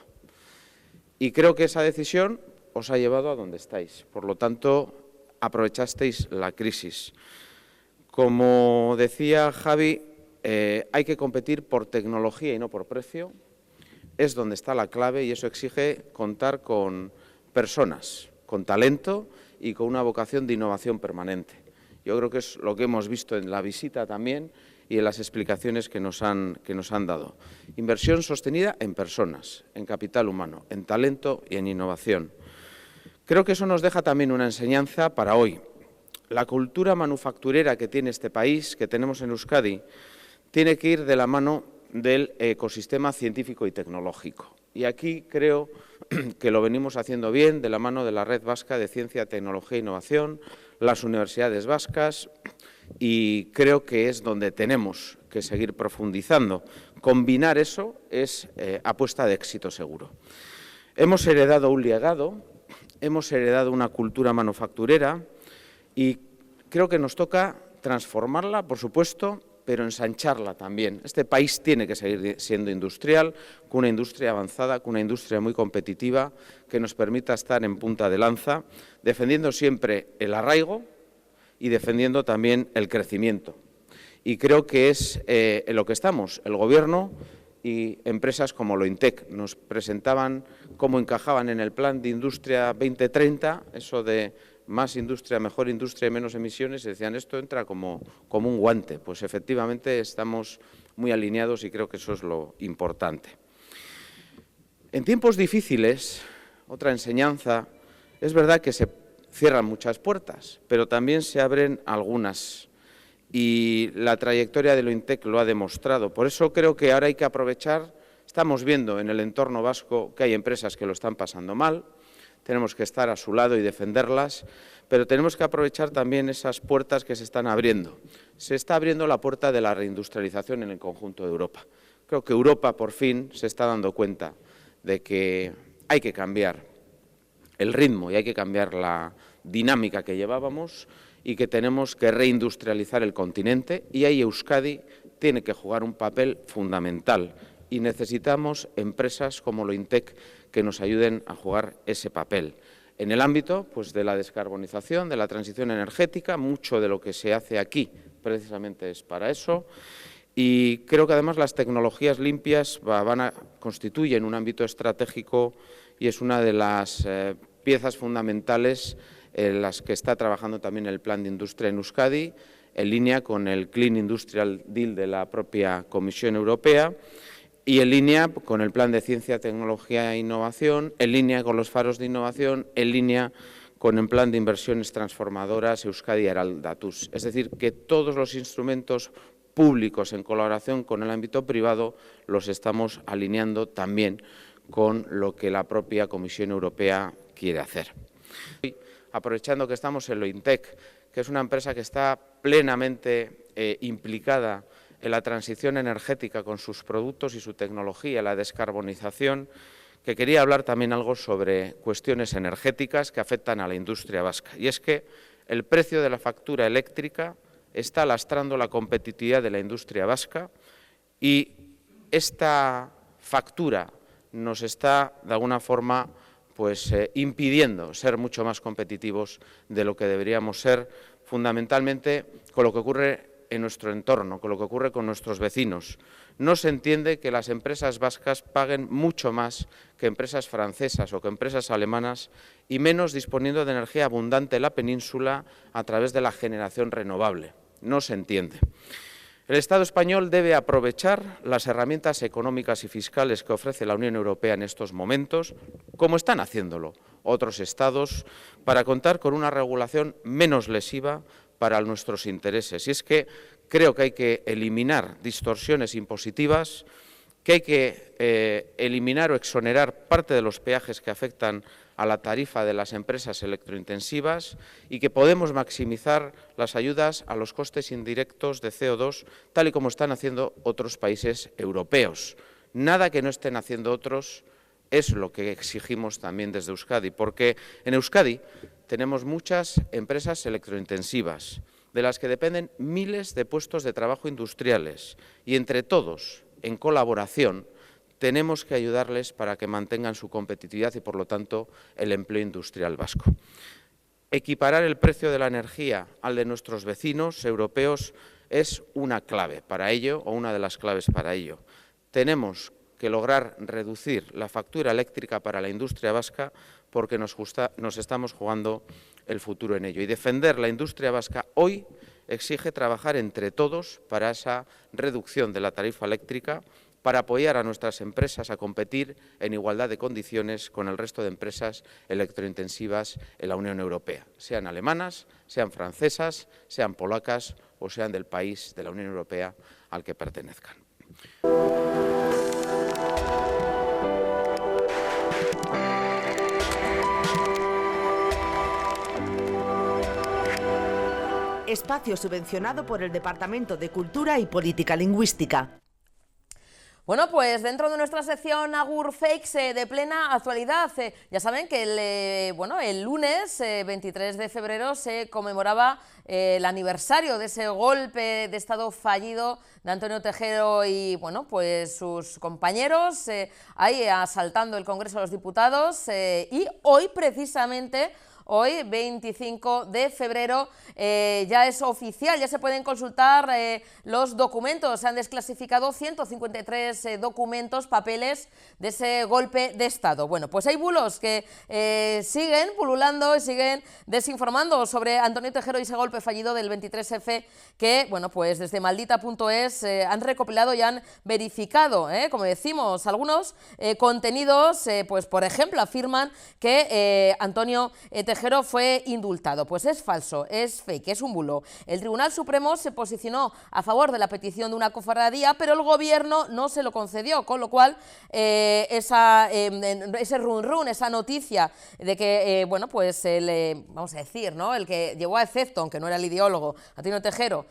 Y creo que esa decisión os ha llevado a donde estáis. Por lo tanto, aprovechasteis la crisis. Como decía Javi, hay que competir por tecnología y no por precio. Es donde está la clave y eso exige contar con personas, con talento y con una vocación de innovación permanente. Yo creo que es lo que hemos visto en la visita también y en las explicaciones que nos han dado. Inversión sostenida en personas, en capital humano, en talento y en innovación. Creo que eso nos deja también una enseñanza para hoy. La cultura manufacturera que tiene este país, que tenemos en Euskadi, tiene que ir de la mano del ecosistema científico y tecnológico. Y aquí creo que lo venimos haciendo bien de la mano de la Red Vasca de Ciencia, Tecnología e Innovación, las universidades vascas, y creo que es donde tenemos que seguir profundizando. Combinar eso es apuesta de éxito seguro. Hemos heredado un legado, hemos heredado una cultura manufacturera y creo que nos toca transformarla, por supuesto, pero ensancharla también. Este país tiene que seguir siendo industrial, con una industria avanzada, con una industria muy competitiva, que nos permita estar en punta de lanza, defendiendo siempre el arraigo y defendiendo también el crecimiento. Y creo que es en lo que estamos. El Gobierno y empresas como Lointec nos presentaban cómo encajaban en el plan de Industria 2030, eso de más industria, mejor industria y menos emisiones, y decían, esto entra como un guante. Pues efectivamente estamos muy alineados y creo que eso es lo importante. En tiempos difíciles, otra enseñanza, es verdad que se cierran muchas puertas, pero también se abren algunas. Y la trayectoria de Lointec lo ha demostrado. Por eso creo que ahora hay que aprovechar, estamos viendo en el entorno vasco que hay empresas que lo están pasando mal, tenemos que estar a su lado y defenderlas, pero tenemos que aprovechar también esas puertas que se están abriendo. Se está abriendo la puerta de la reindustrialización en el conjunto de Europa. Creo que Europa por fin se está dando cuenta de que hay que cambiar el ritmo y hay que cambiar la dinámica que llevábamos y que tenemos que reindustrializar el continente, y ahí Euskadi tiene que jugar un papel fundamental y necesitamos empresas como Lointec que nos ayuden a jugar ese papel. En el ámbito pues, de la descarbonización, de la transición energética, mucho de lo que se hace aquí precisamente es para eso, y creo que además las tecnologías limpias constituyen un ámbito estratégico y es una de las piezas fundamentales en las que está trabajando también el Plan de Industria en Euskadi, en línea con el Clean Industrial Deal de la propia Comisión Europea, y en línea con el Plan de Ciencia, Tecnología e Innovación, en línea con los faros de innovación, en línea con el Plan de Inversiones Transformadoras Euskadi Araldatuz. Es decir, que todos los instrumentos públicos en colaboración con el ámbito privado los estamos alineando también con lo que la propia Comisión Europea quiere hacer. Aprovechando que estamos en Lointec, que es una empresa que está plenamente implicada en la transición energética con sus productos y su tecnología, la descarbonización, que quería hablar también algo sobre cuestiones energéticas que afectan a la industria vasca. Y es que el precio de la factura eléctrica está lastrando la competitividad de la industria vasca y esta factura nos está, de alguna forma, pues, impidiendo ser mucho más competitivos de lo que deberíamos ser, fundamentalmente con lo que ocurre en nuestro entorno, con lo que ocurre con nuestros vecinos. No se entiende que las empresas vascas paguen mucho más que empresas francesas o que empresas alemanas y menos disponiendo de energía abundante en la península a través de la generación renovable. No se entiende. El Estado español debe aprovechar las herramientas económicas y fiscales que ofrece la Unión Europea en estos momentos, como están haciéndolo otros Estados, para contar con una regulación menos lesiva para nuestros intereses. Y es que creo que hay que eliminar distorsiones impositivas, que hay que eliminar o exonerar parte de los peajes que afectan a la tarifa de las empresas electrointensivas y que podemos maximizar las ayudas a los costes indirectos de CO2, tal y como están haciendo otros países europeos. Nada que no estén haciendo otros es lo que exigimos también desde Euskadi, porque en Euskadi tenemos muchas empresas electrointensivas, de las que dependen miles de puestos de trabajo industriales, y entre todos, en colaboración, tenemos que ayudarles para que mantengan su competitividad y, por lo tanto, el empleo industrial vasco. Equiparar el precio de la energía al de nuestros vecinos europeos es una clave para ello, o una de las claves para ello. Tenemos que lograr reducir la factura eléctrica para la industria vasca porque nos estamos jugando el futuro en ello. Y defender la industria vasca hoy exige trabajar entre todos para esa reducción de la tarifa eléctrica, para apoyar a nuestras empresas a competir en igualdad de condiciones con el resto de empresas electrointensivas en la Unión Europea, sean alemanas, sean francesas, sean polacas o sean del país de la Unión Europea al que pertenezcan. Espacio subvencionado por el Departamento de Cultura y Política Lingüística. Bueno, pues dentro de nuestra sección Agur Fakes de plena actualidad, ya saben que el lunes 23 de febrero se conmemoraba el aniversario de ese golpe de Estado fallido de Antonio Tejero y pues sus compañeros ahí asaltando el Congreso de los Diputados y hoy precisamente, hoy, 25 de febrero, ya es oficial, ya se pueden consultar los documentos. Se han desclasificado 153 documentos, papeles de ese golpe de Estado. Bueno, pues hay bulos que siguen pululando y siguen desinformando sobre Antonio Tejero y ese golpe fallido del 23F que, pues desde maldita.es han recopilado y han verificado, como decimos, algunos contenidos, pues por ejemplo, afirman que Antonio Tejero fue indultado. Pues es falso, es fake, es un bulo. El Tribunal Supremo se posicionó a favor de la petición de una cofradía, pero el gobierno no se lo concedió, con lo cual ese run, esa noticia de que, pues vamos a decir, ¿no?, el que llevó a efecto, aunque no era el ideólogo, Antonio Tejero,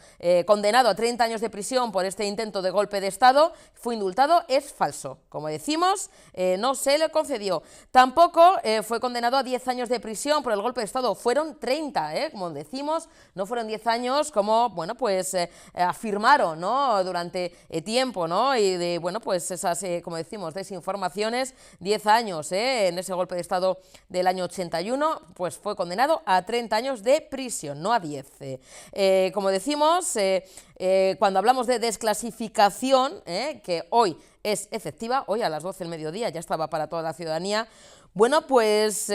condenado a 30 años de prisión por este intento de golpe de Estado, fue indultado, es falso. Como decimos, no se le concedió. Tampoco fue condenado a 10 años de prisión por el golpe de Estado, fueron 30, como decimos, no fueron 10 años como, pues afirmaron, ¿no?, durante tiempo, ¿no?, y de, pues esas, como decimos, desinformaciones, 10 años, en ese golpe de Estado del año 81, pues fue condenado a 30 años de prisión, no a 10. Como decimos, cuando hablamos de desclasificación, que hoy es efectiva, hoy a las 12 del mediodía ya estaba para toda la ciudadanía, pues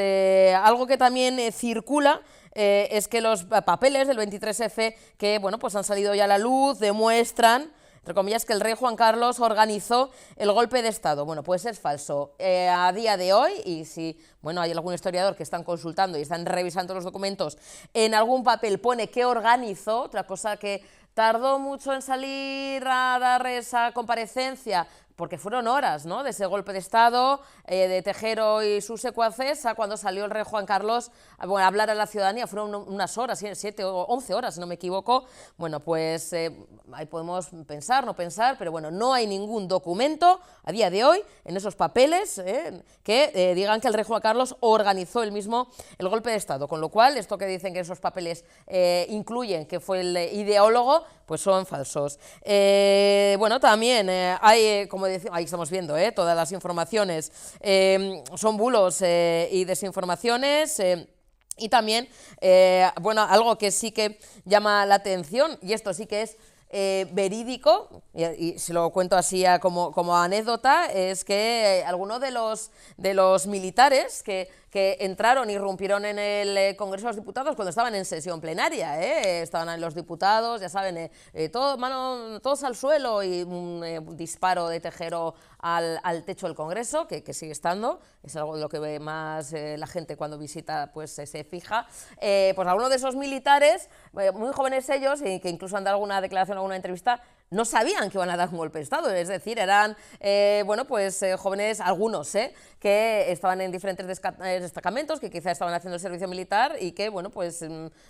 algo que también circula es que los papeles del 23F que, pues han salido ya a la luz, demuestran, entre comillas, que el rey Juan Carlos organizó el golpe de Estado. Pues es falso. A día de hoy, y si hay algún historiador que están consultando y están revisando los documentos, en algún papel pone que organizó, otra cosa que tardó mucho en salir a dar esa comparecencia porque fueron horas, ¿no?, de ese golpe de Estado de Tejero y sus secuaces a cuando salió el rey Juan Carlos a hablar a la ciudadanía. Fueron unas horas, 7 o 11 horas, si no me equivoco. Bueno, pues ahí podemos pensar, no pensar, pero bueno, no hay ningún documento a día de hoy en esos papeles que digan que el rey Juan Carlos organizó él mismo el golpe de Estado, con lo cual esto que dicen que esos papeles incluyen que fue el ideólogo, pues son falsos. Bueno, también hay, como decimos, ahí estamos viendo todas las informaciones, son bulos y desinformaciones. Y también, bueno, algo que sí que llama la atención, y esto sí que es verídico, y se lo cuento así como anécdota, es que algunos de los militares que entraron, irrumpieron en el Congreso de los Diputados cuando estaban en sesión plenaria, estaban los diputados, ya saben, todos al suelo y un disparo de Tejero al techo del Congreso, que sigue estando, es algo de lo que ve más la gente cuando visita, pues se fija. Pues algunos de esos militares, muy jóvenes ellos, y que incluso han dado alguna declaración, alguna entrevista, no sabían que iban a dar un golpe de Estado, es decir, eran bueno, pues jóvenes, algunos, que estaban en diferentes destacamentos, que quizá estaban haciendo el servicio militar y que, bueno, pues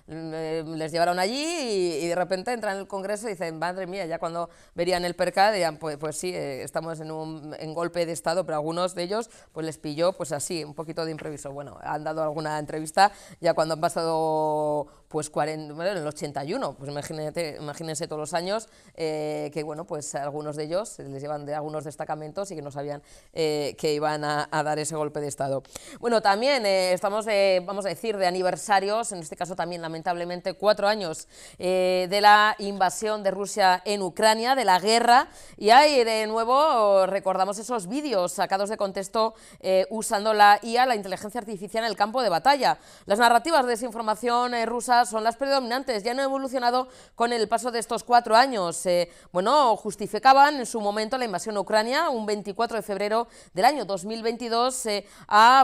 les llevaron allí y de repente entran en el Congreso y dicen, madre mía, ya cuando verían el percal dirían, pues sí, estamos en golpe de Estado, pero algunos de ellos pues les pilló pues así, un poquito de improviso. Bueno, han dado alguna entrevista ya cuando han pasado pues 40, bueno, en el 81, pues imagínense todos los años, que bueno, pues algunos de ellos les llevan de algunos destacamentos y que no sabían que iban a dar ese golpe de Estado. Bueno, también estamos, vamos a decir, de aniversarios, en este caso también lamentablemente 4 años de la invasión de Rusia en Ucrania, de la guerra, y ahí de nuevo recordamos esos vídeos sacados de contexto usando la IA, la inteligencia artificial, en el campo de batalla. Las narrativas de desinformación rusas son las predominantes, ya han evolucionado con el paso de estos 4 años. Bueno, justificaban en su momento la invasión a Ucrania un 24 de febrero del año 2022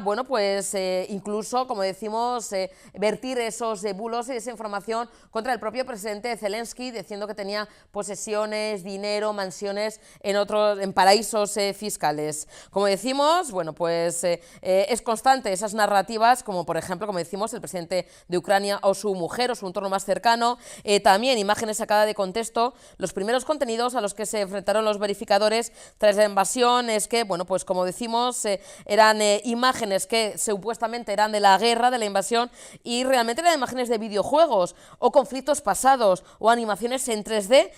bueno, pues incluso, como decimos, vertir esos bulos y desinformación contra el propio presidente Zelensky, diciendo que tenía posesiones, dinero, mansiones en paraísos fiscales. Como decimos, bueno, pues es constante esas narrativas, como por ejemplo, como decimos, el presidente de Ucrania o su mujer o su entorno más cercano, también imágenes sacadas de contexto. Los primeros contenidos a los que se enfrentaron los verificadores tras la invasión es que, bueno, pues como decimos, eran imágenes que supuestamente eran de la guerra, de la invasión, y realmente eran imágenes de videojuegos o conflictos pasados o animaciones en 3D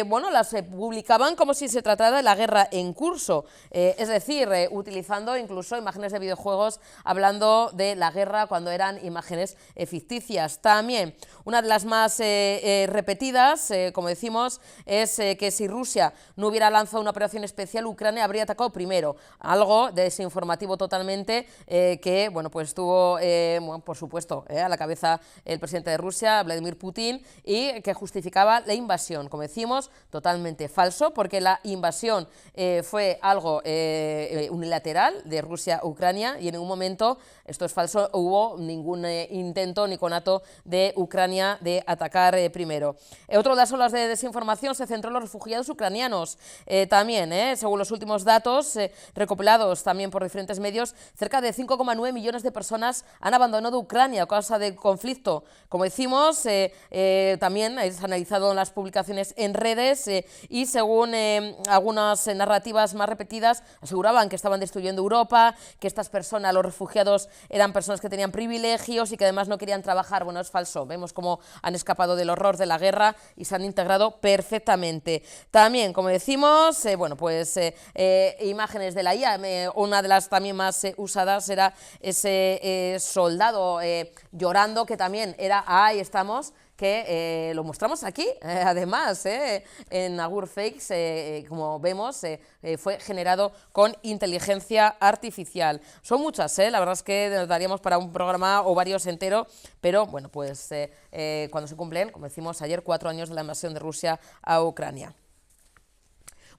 bueno, las publicaban como si se tratara de la guerra en curso, es decir, utilizando incluso imágenes de videojuegos hablando de la guerra cuando eran imágenes ficticias. También una de las más repetidas, como decimos, es que si Rusia no hubiera lanzado una operación especial, Ucrania habría atacado primero, algo desinformativo totalmente, que bueno, pues tuvo, bueno, por supuesto, a la cabeza el presidente de Rusia, Vladimir Putin, y que justificaba la invasión. Como decimos, totalmente falso, porque la invasión fue algo unilateral de Rusia a Ucrania, y en ningún momento, esto es falso, hubo ningún intento ni conato de Ucrania de atacar primero. Otro de las olas de desinformación se centró en los refugiados ucranianos. También, según los últimos datos recopilados también por diferentes medios, cerca de 5,9 millones de personas han abandonado Ucrania a causa del conflicto. Como decimos, también se han analizado las publicaciones en redes y según algunas narrativas más repetidas, aseguraban que estaban destruyendo Europa, que estas personas, los refugiados, eran personas que tenían privilegios y que además no querían trabajar. Bueno, es falso. Vemos cómo han escapado del horror de la guerra y se han integrado perfectamente. También, como decimos, bueno, pues imágenes de la IA. Una de las también más usadas era ese soldado llorando, que también era, ahí estamos, que lo mostramos aquí, además, en Agur Fakes, como vemos, fue generado con inteligencia artificial. Son muchas, la verdad es que nos daríamos para un programa o varios entero, pero bueno, pues cuando se cumplen, como decimos ayer, 4 años de la invasión de Rusia a Ucrania.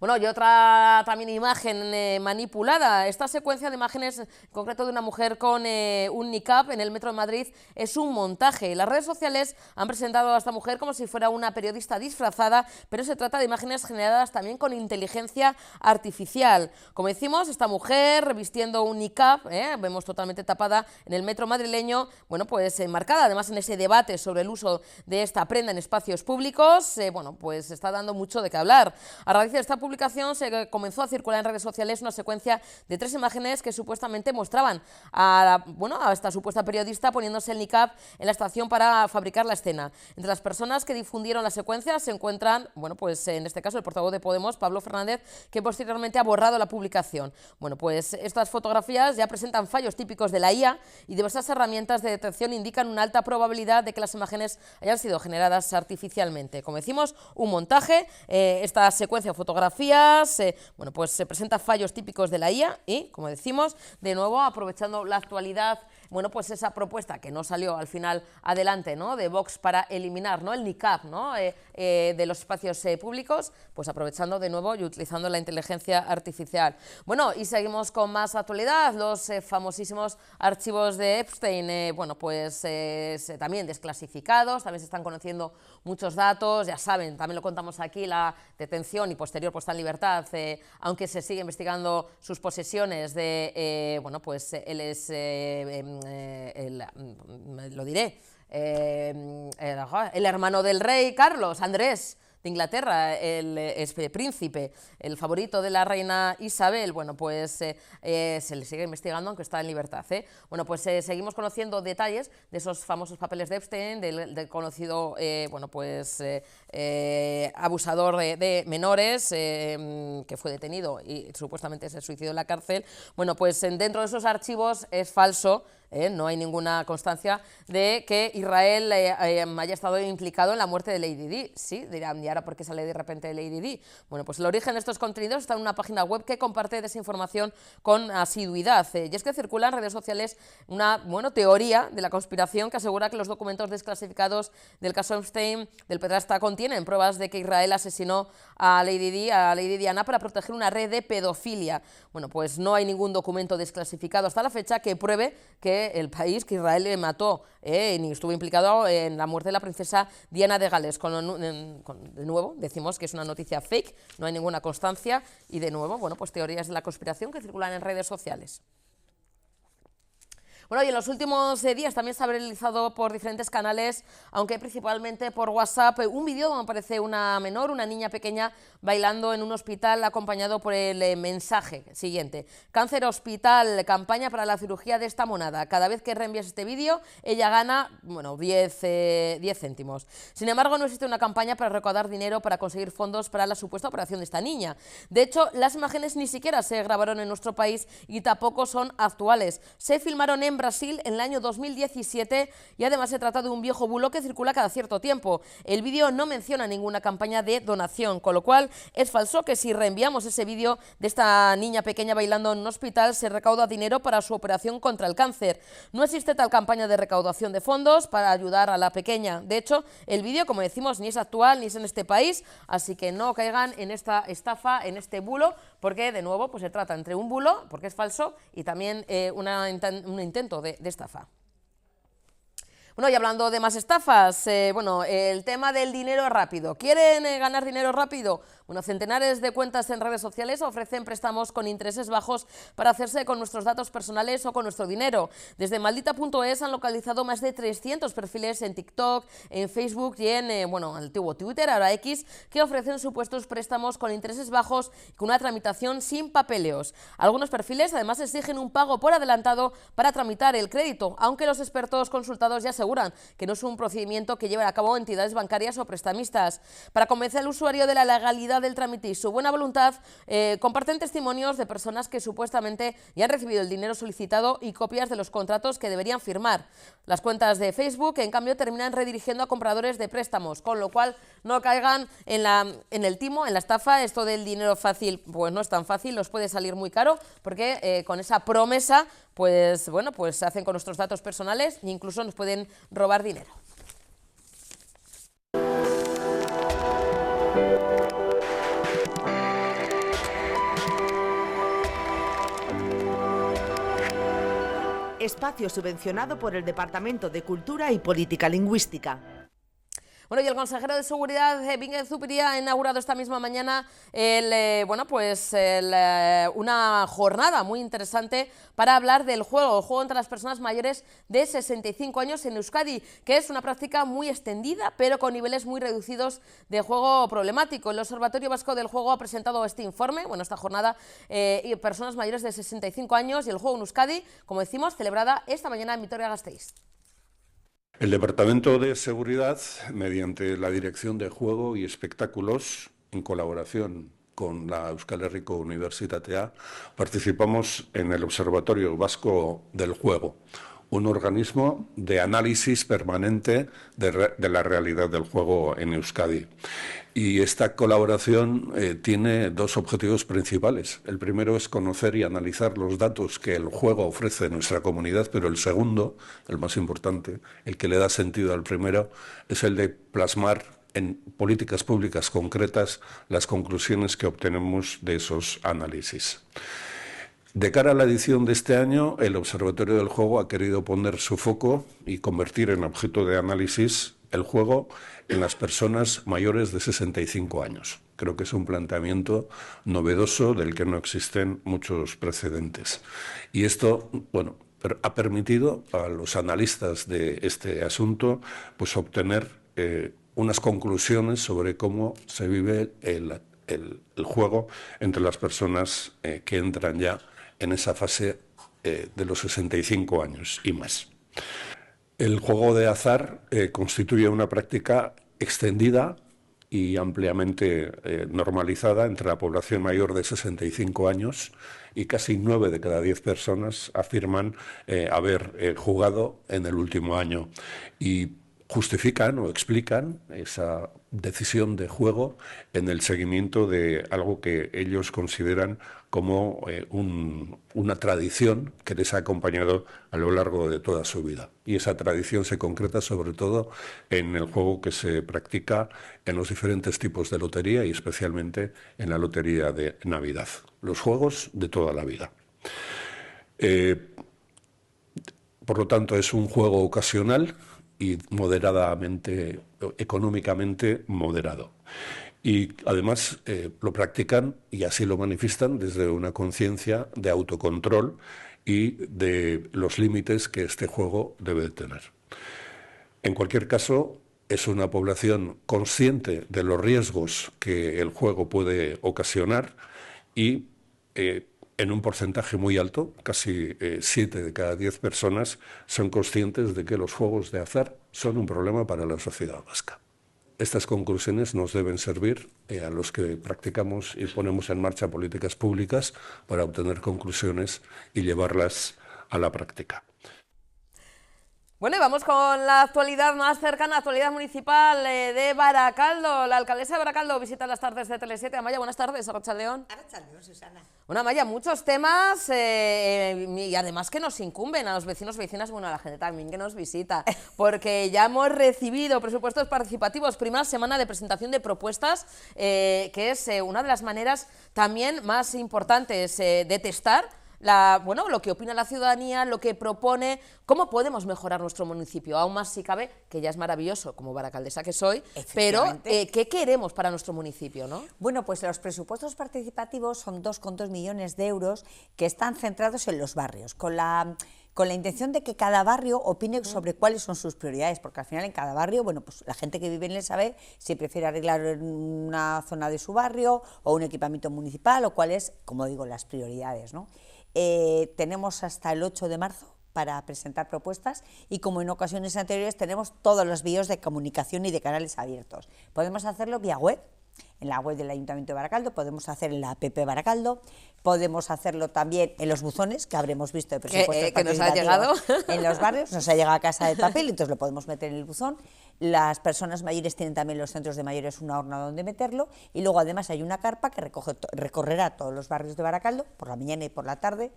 Bueno, y otra también imagen manipulada. Esta secuencia de imágenes, en concreto de una mujer con un niqab en el metro de Madrid, es un montaje. Las redes sociales han presentado a esta mujer como si fuera una periodista disfrazada, pero se trata de imágenes generadas también con inteligencia artificial. Como decimos, esta mujer vistiendo un niqab, vemos totalmente tapada en el metro madrileño, bueno, pues enmarcada además en ese debate sobre el uso de esta prenda en espacios públicos, bueno, pues está dando mucho de qué hablar. A raíz de esta publicación se comenzó a circular en redes sociales una secuencia de 3 imágenes que supuestamente mostraban a esta supuesta periodista poniéndose el niqab en la estación para fabricar la escena. Entre las personas que difundieron la secuencia se encuentran, bueno, pues en este caso el portavoz de Podemos, Pablo Fernández, que posteriormente ha borrado la publicación. Bueno, pues estas fotografías ya presentan fallos típicos de la IA y diversas herramientas de detección indican una alta probabilidad de que las imágenes hayan sido generadas artificialmente. Como decimos, un montaje, esta secuencia de fotografías, bueno, pues se presenta fallos típicos de la IA y, como decimos, de nuevo aprovechando la actualidad, bueno, pues esa propuesta que no salió al final adelante, ¿no?, de Vox para eliminar, ¿no?, el niqab, ¿no?, de los espacios públicos, pues aprovechando de nuevo y utilizando la inteligencia artificial. Bueno, y seguimos con más actualidad, los famosísimos archivos de Epstein, bueno, pues también desclasificados, también se están conociendo muchos datos, ya saben, también lo contamos aquí, la detención y posterior puesta en libertad, aunque se sigue investigando sus posesiones de, bueno, pues él es, lo diré, el hermano del rey Carlos, Andrés de Inglaterra, el príncipe, el favorito de la reina Isabel, bueno, pues se le sigue investigando aunque está en libertad. Bueno, pues seguimos conociendo detalles de esos famosos papeles de Epstein, del conocido, bueno, pues abusador de menores, que fue detenido y supuestamente se suicidó en la cárcel. Bueno, pues dentro de esos archivos es falso. No hay ninguna constancia de que Israel haya estado implicado en la muerte de Lady Di. Sí, dirán, ¿y ahora por qué sale de repente Lady Di? Bueno, pues el origen de estos contenidos está en una página web que comparte desinformación con asiduidad. Y es que circula en redes sociales una teoría de la conspiración que asegura que los documentos desclasificados del caso Epstein del pederasta contienen pruebas de que Israel asesinó a Lady Diana para proteger una red de pedofilia. Bueno, pues no hay ningún documento desclasificado hasta la fecha que pruebe que el país, que Israel le mató ni estuvo implicado en la muerte de la princesa Diana de Gales. De nuevo, decimos que es una noticia fake, no hay ninguna constancia y de nuevo, bueno, pues teorías de la conspiración que circulan en redes sociales. Bueno, y en los últimos días también se ha viralizado por diferentes canales, aunque principalmente por WhatsApp, un vídeo donde aparece una menor, una niña pequeña, bailando en un hospital acompañado por el mensaje siguiente: Cáncer Hospital, campaña para la cirugía de esta monada. Cada vez que reenvías este vídeo, ella gana, bueno, 10 céntimos. Sin embargo, no existe una campaña para recaudar dinero para conseguir fondos para la supuesta operación de esta niña. De hecho, las imágenes ni siquiera se grabaron en nuestro país y tampoco son actuales. Se filmaron en Brasil en el año 2017 y además se trata de un viejo bulo que circula cada cierto tiempo. El vídeo no menciona ninguna campaña de donación, con lo cual es falso que si reenviamos ese vídeo de esta niña pequeña bailando en un hospital se recauda dinero para su operación contra el cáncer. No existe tal campaña de recaudación de fondos para ayudar a la pequeña. De hecho, el vídeo, como decimos, ni es actual ni es en este país, así que no caigan en esta estafa, en este bulo, porque de nuevo pues se trata entre un bulo, porque es falso, y también un intento de estafa. Bueno, y hablando de más estafas, bueno, el tema del dinero rápido. ¿Quieren ganar dinero rápido? Bueno, centenares de cuentas en redes sociales ofrecen préstamos con intereses bajos para hacerse con nuestros datos personales o con nuestro dinero. Desde maldita.es han localizado más de 300 perfiles en TikTok, en Facebook y en, bueno, antiguo Twitter, ahora X, que ofrecen supuestos préstamos con intereses bajos y con una tramitación sin papeleos. Algunos perfiles además exigen un pago por adelantado para tramitar el crédito, aunque los expertos consultados ya aseguran que no es un procedimiento que lleven a cabo entidades bancarias o prestamistas. Para convencer al usuario de la legalidad del trámite y su buena voluntad, comparten testimonios de personas que supuestamente ya han recibido el dinero solicitado y copias de los contratos que deberían firmar. Las cuentas de Facebook, en cambio, terminan redirigiendo a compradores de préstamos, con lo cual no caigan en el timo, en la estafa. Esto del dinero fácil, pues no es tan fácil, os puede salir muy caro, porque con esa promesa, pues bueno, pues se hacen con nuestros datos personales e incluso nos pueden robar dinero. espacio subvencionado por el Departamento de Cultura y Política Lingüística. Bueno, y el consejero de Seguridad, Bingen Zupiria, ha inaugurado esta misma mañana una jornada muy interesante para hablar del juego entre las personas mayores de 65 años en Euskadi, que es una práctica muy extendida, pero con niveles muy reducidos de juego problemático. El Observatorio Vasco del Juego ha presentado este informe, esta jornada, y personas mayores de 65 años y el juego en Euskadi, como decimos, celebrada esta mañana en Vitoria-Gasteiz. El Departamento de Seguridad, mediante la Dirección de Juego y Espectáculos, en colaboración con la Euskal Herriko Unibertsitatea, participamos en el Observatorio Vasco del Juego, un organismo de análisis permanente de la realidad del juego en Euskadi. Y esta colaboración tiene dos objetivos principales. El primero es conocer y analizar los datos que el juego ofrece en nuestra comunidad, pero el segundo, el más importante, el que le da sentido al primero, es el de plasmar en políticas públicas concretas las conclusiones que obtenemos de esos análisis. De cara a la edición de este año, el Observatorio del Juego ha querido poner su foco y convertir en objeto de análisis el juego en las personas mayores de 65 años. Creo que es un planteamiento novedoso del que no existen muchos precedentes. Y esto, ha permitido a los analistas de este asunto obtener unas conclusiones sobre cómo se vive el juego entre las personas que entran ya en esa fase de los 65 años y más. El juego de azar constituye una práctica extendida y ampliamente normalizada entre la población mayor de 65 años y casi 9 de cada 10 personas afirman haber jugado en el último año y justifican o explican esa decisión de juego en el seguimiento de algo que ellos consideran como una tradición que les ha acompañado a lo largo de toda su vida. Y esa tradición se concreta sobre todo en el juego que se practica en los diferentes tipos de lotería y especialmente en la lotería de Navidad, los juegos de toda la vida. Por lo tanto, es un juego ocasional y económicamente moderado. Y además lo practican y así lo manifiestan desde una conciencia de autocontrol y de los límites que este juego debe tener. En cualquier caso, es una población consciente de los riesgos que el juego puede ocasionar y en un porcentaje muy alto, casi 7 de cada 10 personas, son conscientes de que los juegos de azar son un problema para la sociedad vasca. Estas conclusiones nos deben servir a los que practicamos y ponemos en marcha políticas públicas para obtener conclusiones y llevarlas a la práctica. Bueno, y vamos con la actualidad más cercana, actualidad municipal de Baracaldo. La alcaldesa de Baracaldo visita las tardes de Tele7. Amaya, buenas tardes, Arratsaldeon. Arratsaldeon, Susana. Bueno, Amaya, muchos temas y además que nos incumben a los vecinos, vecinas, a la gente también que nos visita, porque ya hemos recibido presupuestos participativos, primera semana de presentación de propuestas, que es una de las maneras también más importantes de testar lo que opina la ciudadanía, lo que propone, cómo podemos mejorar nuestro municipio, aún más si cabe, que ya es maravilloso como baracaldesa que soy, pero ¿qué queremos para nuestro municipio, ¿no? Bueno, pues los presupuestos participativos son 2,2 millones de euros que están centrados en los barrios, con la intención de que cada barrio opine sobre cuáles son sus prioridades, porque al final en cada barrio, pues la gente que vive en el sabe si prefiere arreglar una zona de su barrio o un equipamiento municipal o cuáles, como digo, las prioridades, ¿no? Tenemos hasta el 8 de marzo para presentar propuestas y, como en ocasiones anteriores, tenemos todos los vídeos de comunicación y de canales abiertos. Podemos hacerlo vía web, en la web del Ayuntamiento de Baracaldo, podemos hacer en la app Baracaldo, podemos hacerlo también en los buzones que habremos visto de presupuestos que nos ha llegado en los barrios, nos ha llegado a Casa de Papel, entonces lo podemos meter en el buzón. Las personas mayores tienen también los centros de mayores una urna donde meterlo y luego además hay una carpa que recorrerá todos los barrios de Baracaldo por la mañana y por la tarde.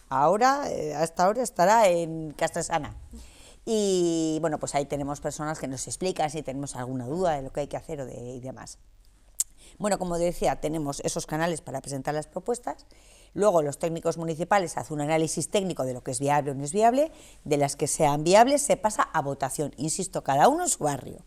Ahora, hasta ahora estará en Castresana. Y pues ahí tenemos personas que nos explican si tenemos alguna duda de lo que hay que hacer y demás. Bueno, como decía, tenemos esos canales para presentar las propuestas. Luego los técnicos municipales hacen un análisis técnico de lo que es viable o no es viable, de las que sean viables se pasa a votación, insisto, cada uno en su barrio.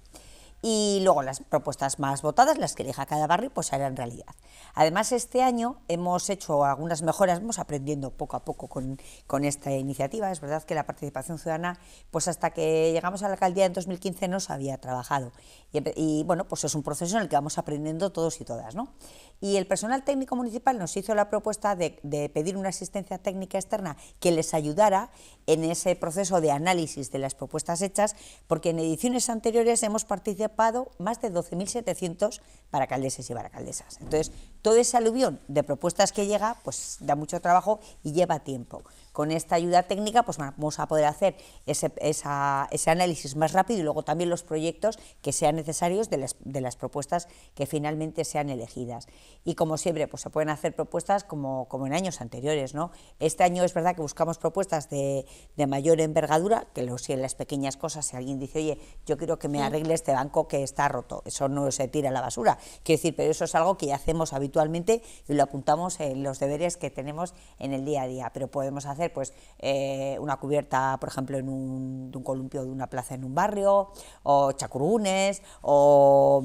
Y luego las propuestas más votadas, las que elija cada barrio, pues se harán realidad. Además, este año hemos hecho algunas mejoras, vamos aprendiendo poco a poco con esta iniciativa. Es verdad que la participación ciudadana, pues hasta que llegamos a la alcaldía en 2015 no se había trabajado. Y bueno, pues es un proceso en el que vamos aprendiendo todos y todas, ¿no? Y el personal técnico municipal nos hizo la propuesta de pedir una asistencia técnica externa que les ayudara en ese proceso de análisis de las propuestas hechas, porque en ediciones anteriores hemos participado más de 12.700 baracaldeses y baracaldesas. Entonces, todo ese aluvión de propuestas que llega, pues da mucho trabajo y lleva tiempo. Con esta ayuda técnica, pues vamos a poder hacer ese análisis más rápido y luego también los proyectos que sean necesarios de las propuestas que finalmente sean elegidas. Y como siempre, pues se pueden hacer propuestas como en años anteriores, ¿no? Este año es verdad que buscamos propuestas de mayor envergadura, que si en las pequeñas cosas, si alguien dice, oye, yo quiero que me arregle este banco que está roto, eso no se tira a la basura, quiero decir, pero eso es algo que ya hacemos habitualmente y lo apuntamos en los deberes que tenemos en el día a día, pero podemos hacer pues una cubierta, por ejemplo, de un columpio de una plaza en un barrio, o chacurunes, o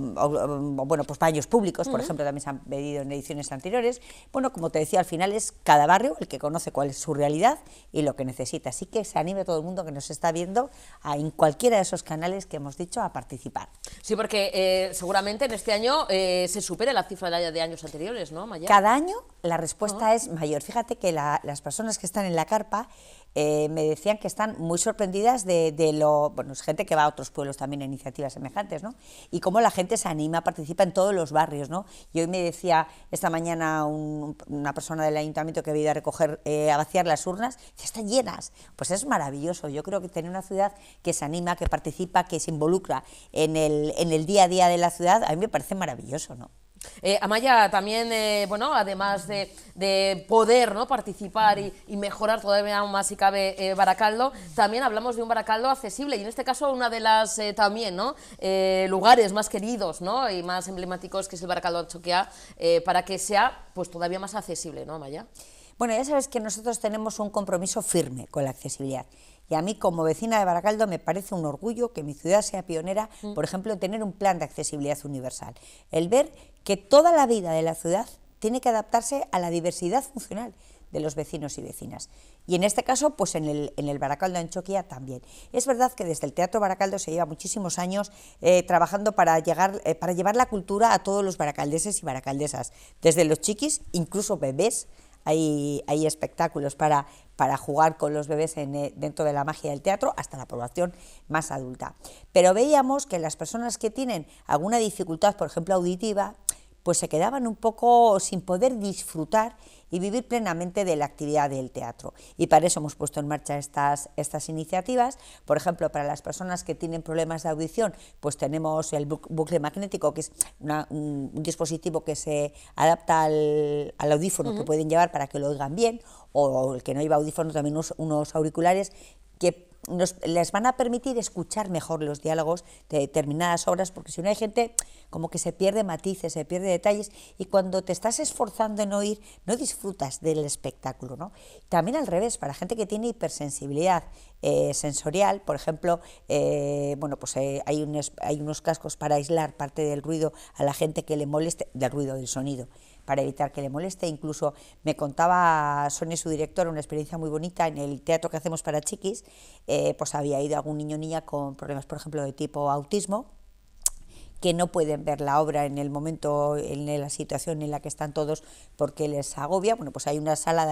bueno, pues baños públicos, por ejemplo, también se han pedido en ediciones anteriores. Bueno, como te decía, al final es cada barrio el que conoce cuál es su realidad y lo que necesita, así que se anime todo el mundo que nos está viendo en cualquiera de esos canales que hemos dicho a participar. Sí, porque seguramente en este año se supere la cifra de años anteriores, ¿no, Maya? Cada año la respuesta es mayor. Fíjate que las personas que están en la carpa me decían que están muy sorprendidas bueno, es gente que va a otros pueblos también a iniciativas semejantes, ¿no? Y cómo la gente se anima, participa en todos los barrios, ¿no? Y hoy me decía esta mañana una persona del ayuntamiento que había ido a recoger, a vaciar las urnas, que están llenas. Pues es maravilloso. Yo creo que tener una ciudad que se anima, que participa, que se involucra en el día a día de la ciudad, a mí me parece maravilloso, ¿no? Amaya, también, bueno, además de poder, ¿no?, participar y mejorar todavía aún más si cabe Baracaldo, también hablamos de un Baracaldo accesible y en este caso una de las también, ¿no?, lugares más queridos, ¿no?, y más emblemáticos, que es el Baracaldo Anchoquia, para que sea pues todavía más accesible, ¿no, Amaya? Bueno, ya sabes que nosotros tenemos un compromiso firme con la accesibilidad. Y a mí, como vecina de Baracaldo, me parece un orgullo que mi ciudad sea pionera, por ejemplo, en tener un plan de accesibilidad universal. El ver que toda la vida de la ciudad tiene que adaptarse a la diversidad funcional de los vecinos y vecinas. Y en este caso, pues en el Baracaldo Anchoquia también. Es verdad que desde el Teatro Baracaldo se lleva muchísimos años trabajando para llevar la cultura a todos los baracaldeses y baracaldesas, desde los chiquis, incluso bebés. Hay espectáculos para jugar con los bebés dentro de la magia del teatro, hasta la población más adulta. Pero veíamos que las personas que tienen alguna dificultad, por ejemplo auditiva, pues se quedaban un poco sin poder disfrutar y vivir plenamente de la actividad del teatro. Y para eso hemos puesto en marcha estas iniciativas. Por ejemplo, para las personas que tienen problemas de audición, pues tenemos el bucle magnético, que es un dispositivo que se adapta al audífono que pueden llevar para que lo oigan bien, o el que no lleva audífono, también unos auriculares que les van a permitir escuchar mejor los diálogos de determinadas obras, porque si no hay gente como que se pierde matices, se pierde detalles, y cuando te estás esforzando en oír, no disfrutas del espectáculo, ¿no? También al revés, para gente que tiene hipersensibilidad sensorial, por ejemplo, bueno, pues hay unos cascos para aislar parte del ruido a la gente que le moleste, del ruido del sonido, para evitar que le moleste. Incluso me contaba Sonia, su directora, una experiencia muy bonita en el teatro que hacemos para chiquis, pues había ido algún niño o niña con problemas, por ejemplo, de tipo autismo, que no pueden ver la obra en el momento, en la situación en la que están todos, porque les agobia. Bueno, pues hay una sala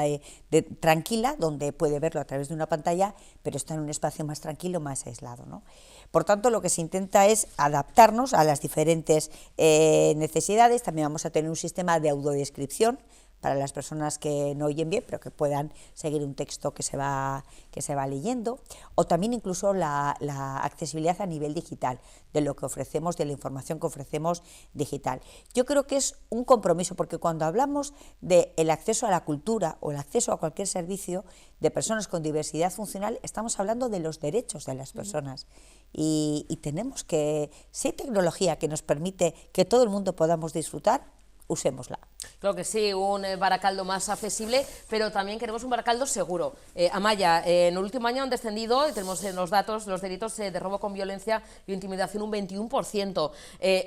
tranquila donde puede verlo a través de una pantalla, pero está en un espacio más tranquilo, más aislado, ¿no? Por tanto, lo que se intenta es adaptarnos a las diferentes necesidades. También vamos a tener un sistema de audiodescripción para las personas que no oyen bien, pero que puedan seguir un texto que se va leyendo, o también incluso la accesibilidad a nivel digital, de lo que ofrecemos, de la información que ofrecemos digital. Yo creo que es un compromiso, porque cuando hablamos del acceso a la cultura o el acceso a cualquier servicio de personas con diversidad funcional, estamos hablando de los derechos de las personas. Y tenemos que, si hay tecnología que nos permite que todo el mundo podamos disfrutar, usémosla. Claro que sí, un Baracaldo más accesible, pero también queremos un Baracaldo seguro. Amaya, en el último año han descendido, y tenemos en los datos, los delitos de robo con violencia y intimidación un 21%.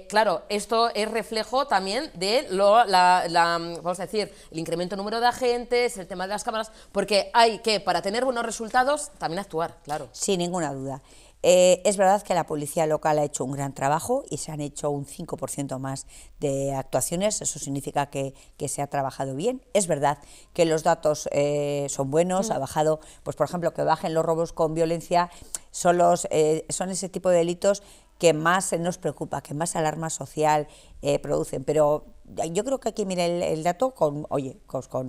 Claro, esto es reflejo también de vamos a decir, el incremento en número de agentes, el tema de las cámaras, porque hay que, para tener buenos resultados, también actuar, claro. Sin ninguna duda. Es verdad que la policía local ha hecho un gran trabajo y se han hecho un 5% más de actuaciones, eso significa que se ha trabajado bien. Es verdad que los datos son buenos, ha bajado, pues por ejemplo, que bajen los robos con violencia, son ese tipo de delitos que más nos preocupa, que más alarma social producen, pero yo creo que hay que mirar el dato con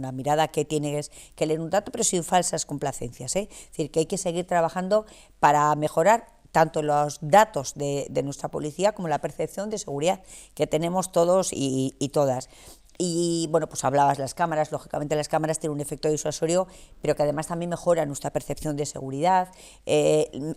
la mirada que tienes que leer un dato, pero sin falsas complacencias, Es decir, que hay que seguir trabajando para mejorar tanto los datos de nuestra policía como la percepción de seguridad que tenemos todos y todas. Y bueno, pues hablabas de las cámaras, lógicamente las cámaras tienen un efecto disuasorio, pero que además también mejora nuestra percepción de seguridad,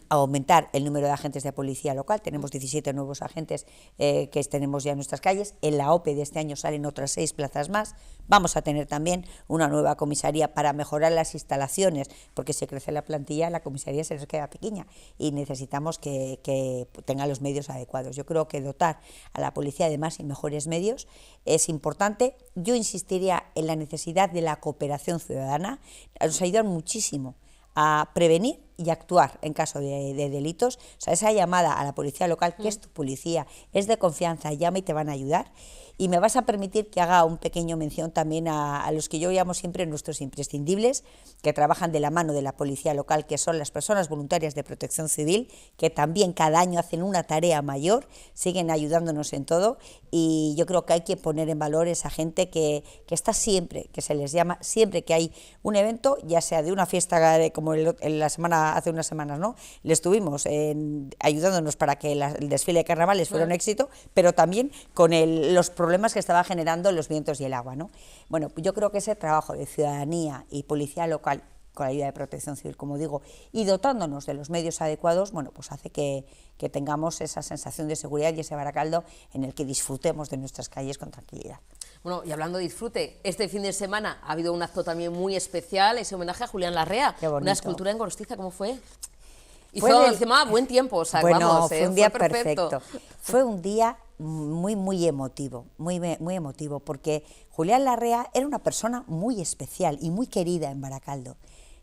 aumentar el número de agentes de policía local, tenemos 17 nuevos agentes que tenemos ya en nuestras calles, en la OPE de este año salen otras 6 plazas más, vamos a tener también una nueva comisaría para mejorar las instalaciones, porque si crece la plantilla, la comisaría se nos queda pequeña y necesitamos que tenga los medios adecuados. Yo creo que dotar a la policía de más y mejores medios es importante. Yo insistiría en la necesidad de la cooperación ciudadana, nos ayudan muchísimo a prevenir y actuar en caso de delitos, o sea, esa llamada a la policía local, que es tu policía, es de confianza, llama y te van a ayudar. Y me vas a permitir que haga un pequeño mención también a los que yo llamo siempre nuestros imprescindibles, que trabajan de la mano de la policía local, que son las personas voluntarias de protección civil, que también cada año hacen una tarea mayor, siguen ayudándonos en todo, y yo creo que hay que poner en valor esa gente que está siempre, que se les llama siempre que hay un evento, ya sea de una fiesta como hace unas semanas, ¿no? Le estuvimos ayudándonos para que el desfile de carnavales fuera un éxito, pero también con los problemas que estaba generando los vientos y el agua, ¿no? Bueno, pues yo creo que ese trabajo de ciudadanía y policía local, con la ayuda de protección civil, como digo, y dotándonos de los medios adecuados, bueno, pues hace que tengamos esa sensación de seguridad y ese Baracaldo en el que disfrutemos de nuestras calles con tranquilidad. Bueno, y hablando de disfrute, este fin de semana ha habido un acto también muy especial, ese homenaje a Julián Larrea, una escultura en Gorostiza, ¿cómo fue? Hizo encima buen tiempo, o sea, bueno, vamos, fue un día perfecto. Fue un día muy emotivo, muy emotivo, porque Julián Larrea era una persona muy especial y muy querida en Baracaldo.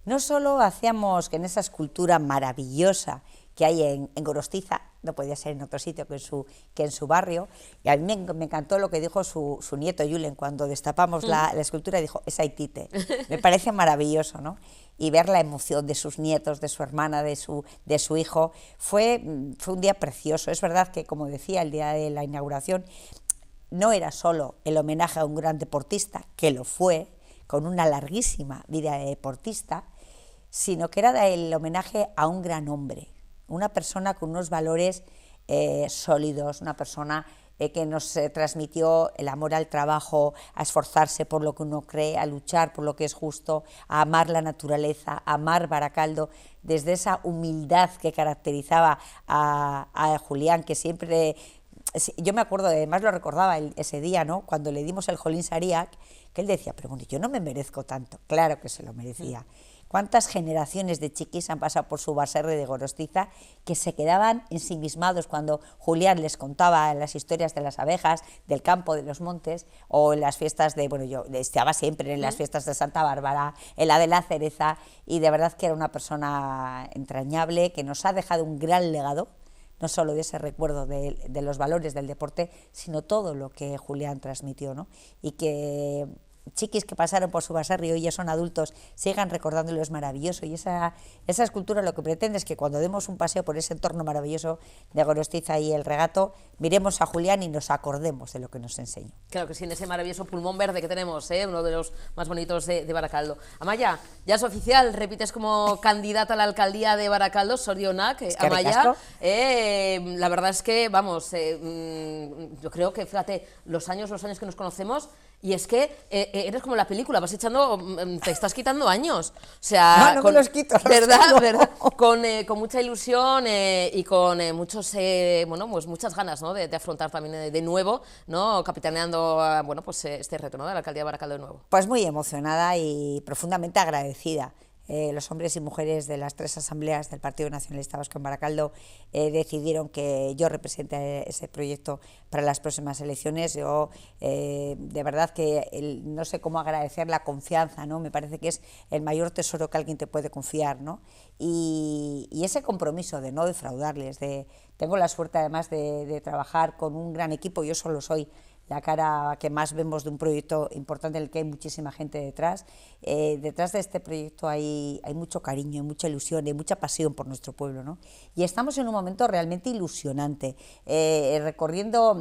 No solo hacíamos que en esa escultura maravillosa que hay en Gorostiza, no podía ser en otro sitio que en su barrio, y a mí me encantó lo que dijo su nieto Julen cuando destapamos la escultura, dijo, es Aitite. Me parece maravilloso, ¿no? Y ver la emoción de sus nietos, de su hermana, de su hijo, fue un día precioso. Es verdad que, como decía, el día de la inauguración no era solo el homenaje a un gran deportista, que lo fue, con una larguísima vida de deportista, sino que era el homenaje a un gran hombre, una persona con unos valores sólidos, una persona que nos transmitió el amor al trabajo, a esforzarse por lo que uno cree, a luchar por lo que es justo, a amar la naturaleza, a amar Baracaldo, desde esa humildad que caracterizaba a Julián, que siempre... Yo me acuerdo, además lo recordaba ese día, ¿no?, cuando le dimos el Jolín Sariak, que él decía, pero bueno, yo no me merezco tanto. Claro que se lo merecía. ¿Cuántas generaciones de chiquis han pasado por su baserri de Gorostiza que se quedaban ensimismados cuando Julián les contaba las historias de las abejas, del campo, de los montes, o en las fiestas yo estaba siempre en las fiestas de Santa Bárbara, en la de la cereza, y de verdad que era una persona entrañable, que nos ha dejado un gran legado, no solo de ese recuerdo de los valores del deporte, sino todo lo que Julián transmitió, ¿no? Y que chiquis que pasaron por su baserri y hoy ya son adultos sigan recordándolo, es maravilloso, y esa escultura lo que pretende es que cuando demos un paseo por ese entorno maravilloso de Gorostiza y el regato, miremos a Julián y nos acordemos de lo que nos enseñó. Claro que sí, en ese maravilloso pulmón verde que tenemos, uno de los más bonitos de Baracaldo. Amaya, ya es oficial, repites como candidata a la alcaldía de Baracaldo, Zorionak, Amaya. La verdad es que, vamos, yo creo que, fíjate, los años que nos conocemos, y es que eres como la película, vas echando, te estás quitando años. O sea, no me los quito, los ¿verdad? tengo. ¿Verdad? Con mucha ilusión y con muchos, pues muchas ganas, ¿no? de afrontar también de nuevo, ¿no? Capitaneando pues este reto, ¿no? de la alcaldía de Baracaldo de nuevo. Pues muy emocionada y profundamente agradecida. Los hombres y mujeres de las 3 asambleas del Partido Nacionalista Vasco en Baracaldo decidieron que yo represente ese proyecto para las próximas elecciones. Yo de verdad que no sé cómo agradecer la confianza, ¿no? Me parece que es el mayor tesoro que alguien te puede confiar, ¿no? Y ese compromiso de no defraudarles. Tengo la suerte además de trabajar con un gran equipo, yo solo soy la cara que más vemos de un proyecto importante en el que hay muchísima gente detrás. Detrás de este proyecto hay mucho cariño, hay mucha ilusión, hay mucha pasión por nuestro pueblo, ¿no? Y estamos en un momento realmente ilusionante, recorriendo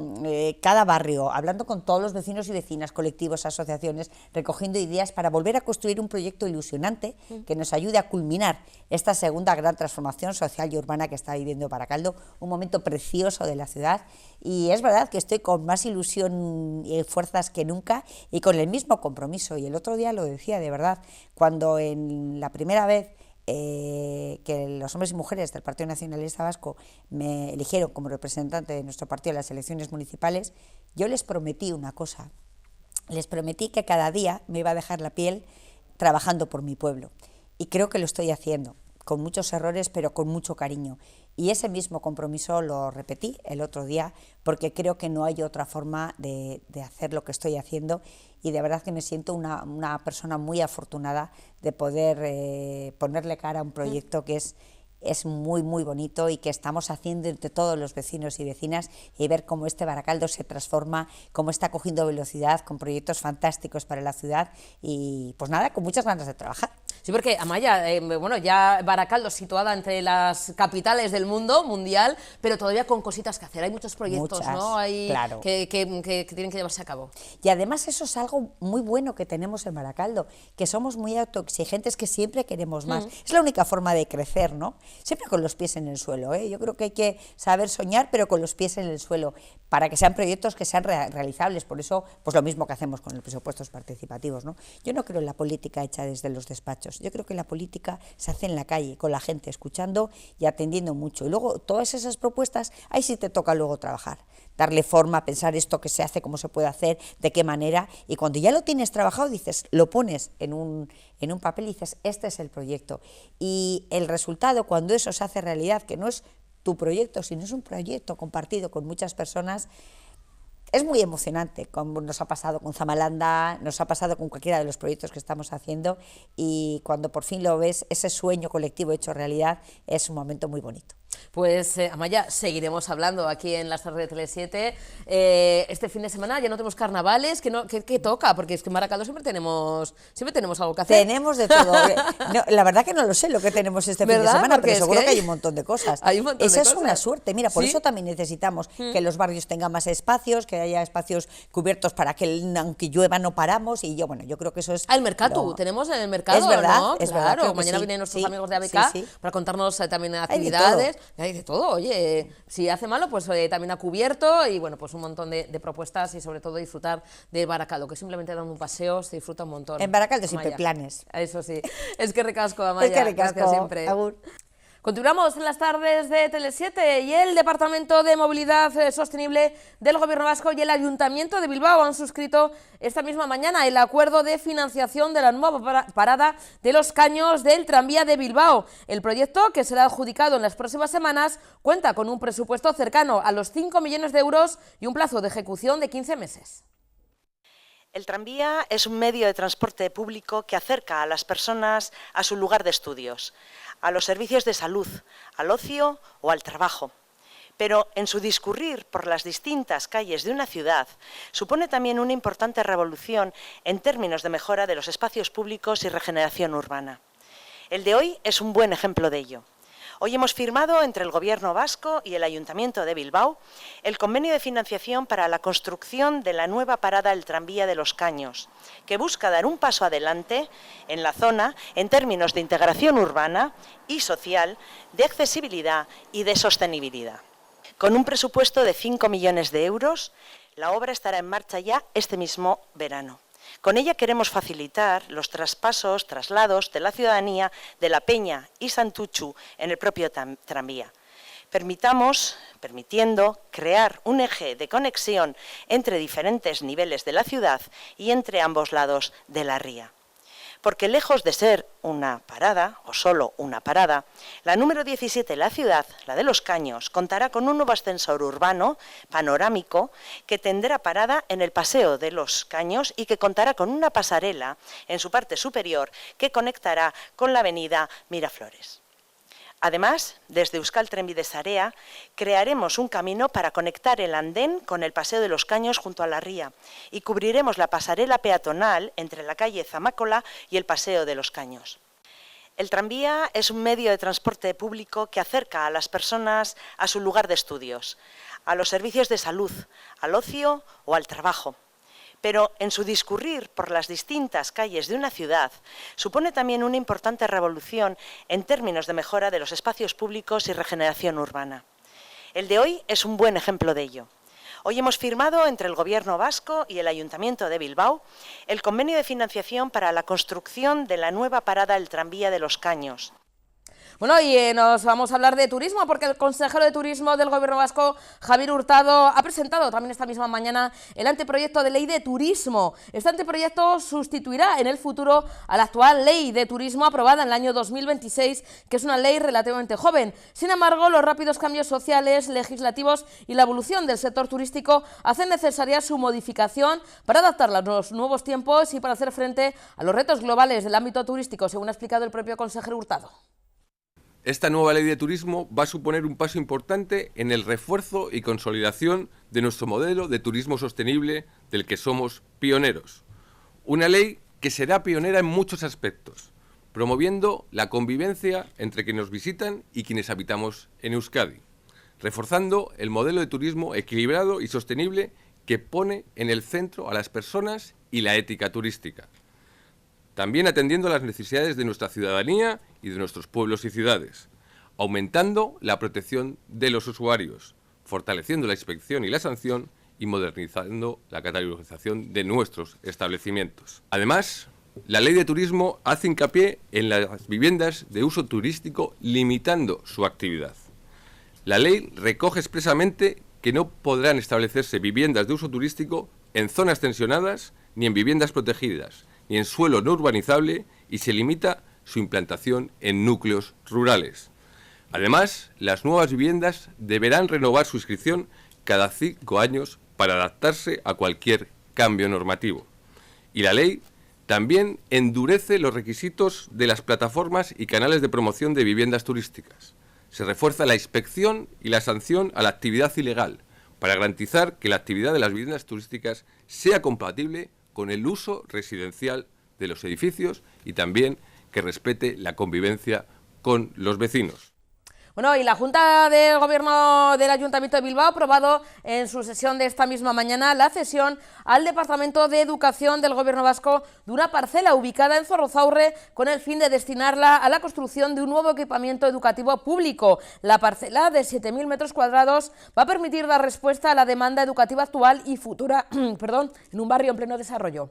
cada barrio, hablando con todos los vecinos y vecinas, colectivos, asociaciones, recogiendo ideas para volver a construir un proyecto ilusionante que nos ayude a culminar esta segunda gran transformación social y urbana que está viviendo Baracaldo, un momento precioso de la ciudad. Y es verdad que estoy con más ilusión y fuerzas que nunca y con el mismo compromiso. Y el otro día lo decía, de verdad, cuando en la primera vez que los hombres y mujeres del Partido Nacionalista Vasco me eligieron como representante de nuestro partido en las elecciones municipales, yo les prometí una cosa. Les prometí que cada día me iba a dejar la piel trabajando por mi pueblo. Y creo que lo estoy haciendo, con muchos errores, pero con mucho cariño. Y ese mismo compromiso lo repetí el otro día, porque creo que no hay otra forma de hacer lo que estoy haciendo, y de verdad que me siento una persona muy afortunada de poder ponerle cara a un proyecto que es muy, muy bonito y que estamos haciendo entre todos los vecinos y vecinas, y ver cómo este Baracaldo se transforma, cómo está cogiendo velocidad con proyectos fantásticos para la ciudad y pues nada, con muchas ganas de trabajar. Sí, porque Amaya, ya Baracaldo situada entre las capitales del mundo mundial, pero todavía con cositas que hacer. Hay muchos proyectos, Muchas, ¿no? claro. que tienen que llevarse a cabo. Y además eso es algo muy bueno que tenemos en Baracaldo, que somos muy autoexigentes, que siempre queremos más. Es la única forma de crecer, ¿no? Siempre con los pies en el suelo, ¿eh? Yo creo que hay que saber soñar, pero con los pies en el suelo, para que sean proyectos que sean realizables. Por eso, pues lo mismo que hacemos con los presupuestos participativos, ¿no? Yo no creo en la política hecha desde los despachos. Yo creo que la política se hace en la calle, con la gente, escuchando y atendiendo mucho. Y luego, todas esas propuestas, ahí sí te toca luego trabajar, darle forma, pensar esto que se hace, cómo se puede hacer, de qué manera. Y cuando ya lo tienes trabajado, dices, lo pones en un papel y dices, este es el proyecto. Y el resultado, cuando eso se hace realidad, que no es tu proyecto, sino es un proyecto compartido con muchas personas, es muy emocionante, como nos ha pasado con Zamalanda, nos ha pasado con cualquiera de los proyectos que estamos haciendo, y cuando por fin lo ves, ese sueño colectivo hecho realidad, es un momento muy bonito. Pues Amaya, seguiremos hablando aquí en las tardes de Tele7. Este fin de semana ya no tenemos carnavales, ¿qué toca? Porque es que en Baracaldo siempre tenemos algo que hacer. Tenemos de todo. No, la verdad que no lo sé lo que tenemos este fin de semana, porque pero seguro que hay un montón de cosas. Hay un montón Esa de es cosas. una suerte. Mira, por ¿Sí? eso también necesitamos que los barrios tengan más espacios, que haya espacios cubiertos para que aunque llueva no paramos. Y yo creo que eso es... El mercado, tenemos en el mercado, es verdad, ¿no? es claro, verdad, creo que mañana sí, vienen nuestros sí, amigos de ABK sí. para contarnos también de actividades. Hay de todo, oye, si hace malo, pues también ha cubierto, y bueno, pues un montón de propuestas, y sobre todo disfrutar de Baracaldo, que simplemente dando un paseo se disfruta un montón. En Baracaldo siempre Amaya. planes. Eso sí, es que ricasco, Amaya. Es que ricasco. Gracias siempre. Agur. Continuamos en las tardes de Tele7, y el Departamento de Movilidad Sostenible del Gobierno Vasco y el Ayuntamiento de Bilbao han suscrito esta misma mañana el acuerdo de financiación de la nueva parada de los Caños del tranvía de Bilbao. El proyecto, que será adjudicado en las próximas semanas, cuenta con un presupuesto cercano a los 5 millones de euros y un plazo de ejecución de 15 meses. El tranvía es un medio de transporte público que acerca a las personas a su lugar de estudios, a los servicios de salud, al ocio o al trabajo. Pero en su discurrir por las distintas calles de una ciudad, supone también una importante revolución en términos de mejora de los espacios públicos y regeneración urbana. El de hoy es un buen ejemplo de ello. Hoy hemos firmado entre el Gobierno vasco y el Ayuntamiento de Bilbao el convenio de financiación para la construcción de la nueva parada del tranvía de los Caños, que busca dar un paso adelante en la zona en términos de integración urbana y social, de accesibilidad y de sostenibilidad. Con un presupuesto de 5 millones de euros, la obra estará en marcha ya este mismo verano. Con ella queremos facilitar los traslados de la ciudadanía de La Peña y Santuchu en el propio tranvía. Permitiendo crear un eje de conexión entre diferentes niveles de la ciudad y entre ambos lados de la ría. Porque lejos de ser una parada, o solo una parada, la número 17 de la ciudad, la de Los Caños, contará con un nuevo ascensor urbano panorámico que tendrá parada en el Paseo de Los Caños y que contará con una pasarela en su parte superior que conectará con la avenida Miraflores. Además, desde Euskal Trenbide Sarea crearemos un camino para conectar el andén con el Paseo de los Caños junto a la ría y cubriremos la pasarela peatonal entre la calle Zamácola y el Paseo de los Caños. El tranvía es un medio de transporte público que acerca a las personas a su lugar de estudios, a los servicios de salud, al ocio o al trabajo. Pero en su discurrir por las distintas calles de una ciudad supone también una importante revolución en términos de mejora de los espacios públicos y regeneración urbana. El de hoy es un buen ejemplo de ello. Hoy hemos firmado entre el Gobierno vasco y el Ayuntamiento de Bilbao el convenio de financiación para la construcción de la nueva parada del tranvía de Los Caños. Bueno, y nos vamos a hablar de turismo, porque el consejero de Turismo del Gobierno vasco, Javier Hurtado, ha presentado también esta misma mañana el anteproyecto de ley de turismo. Este anteproyecto sustituirá en el futuro a la actual ley de turismo aprobada en el año 2026, que es una ley relativamente joven. Sin embargo, los rápidos cambios sociales, legislativos y la evolución del sector turístico hacen necesaria su modificación para adaptarla a los nuevos tiempos y para hacer frente a los retos globales del ámbito turístico, según ha explicado el propio consejero Hurtado. Esta nueva ley de turismo va a suponer un paso importante en el refuerzo y consolidación de nuestro modelo de turismo sostenible del que somos pioneros. Una ley que será pionera en muchos aspectos, promoviendo la convivencia entre quienes nos visitan y quienes habitamos en Euskadi, reforzando el modelo de turismo equilibrado y sostenible que pone en el centro a las personas y la ética turística. También atendiendo a las necesidades de nuestra ciudadanía y de nuestros pueblos y ciudades, aumentando la protección de los usuarios, fortaleciendo la inspección y la sanción y modernizando la catalogización de nuestros establecimientos. Además, la Ley de Turismo hace hincapié en las viviendas de uso turístico, limitando su actividad. La ley recoge expresamente que no podrán establecerse viviendas de uso turístico en zonas tensionadas ni en viviendas protegidas, ni en suelo no urbanizable, y se limita su implantación en núcleos rurales. Además, las nuevas viviendas deberán renovar su inscripción cada 5 años para adaptarse a cualquier cambio normativo. Y la ley también endurece los requisitos de las plataformas y canales de promoción de viviendas turísticas. Se refuerza la inspección y la sanción a la actividad ilegal para garantizar que la actividad de las viviendas turísticas sea compatible con el uso residencial de los edificios y también que respete la convivencia con los vecinos. Bueno, y la Junta de Gobierno del Ayuntamiento de Bilbao ha aprobado en su sesión de esta misma mañana la cesión al Departamento de Educación del Gobierno vasco de una parcela ubicada en Zorrozaurre con el fin de destinarla a la construcción de un nuevo equipamiento educativo público. La parcela de 7.000 metros cuadrados va a permitir dar respuesta a la demanda educativa actual y futura en un barrio en pleno desarrollo.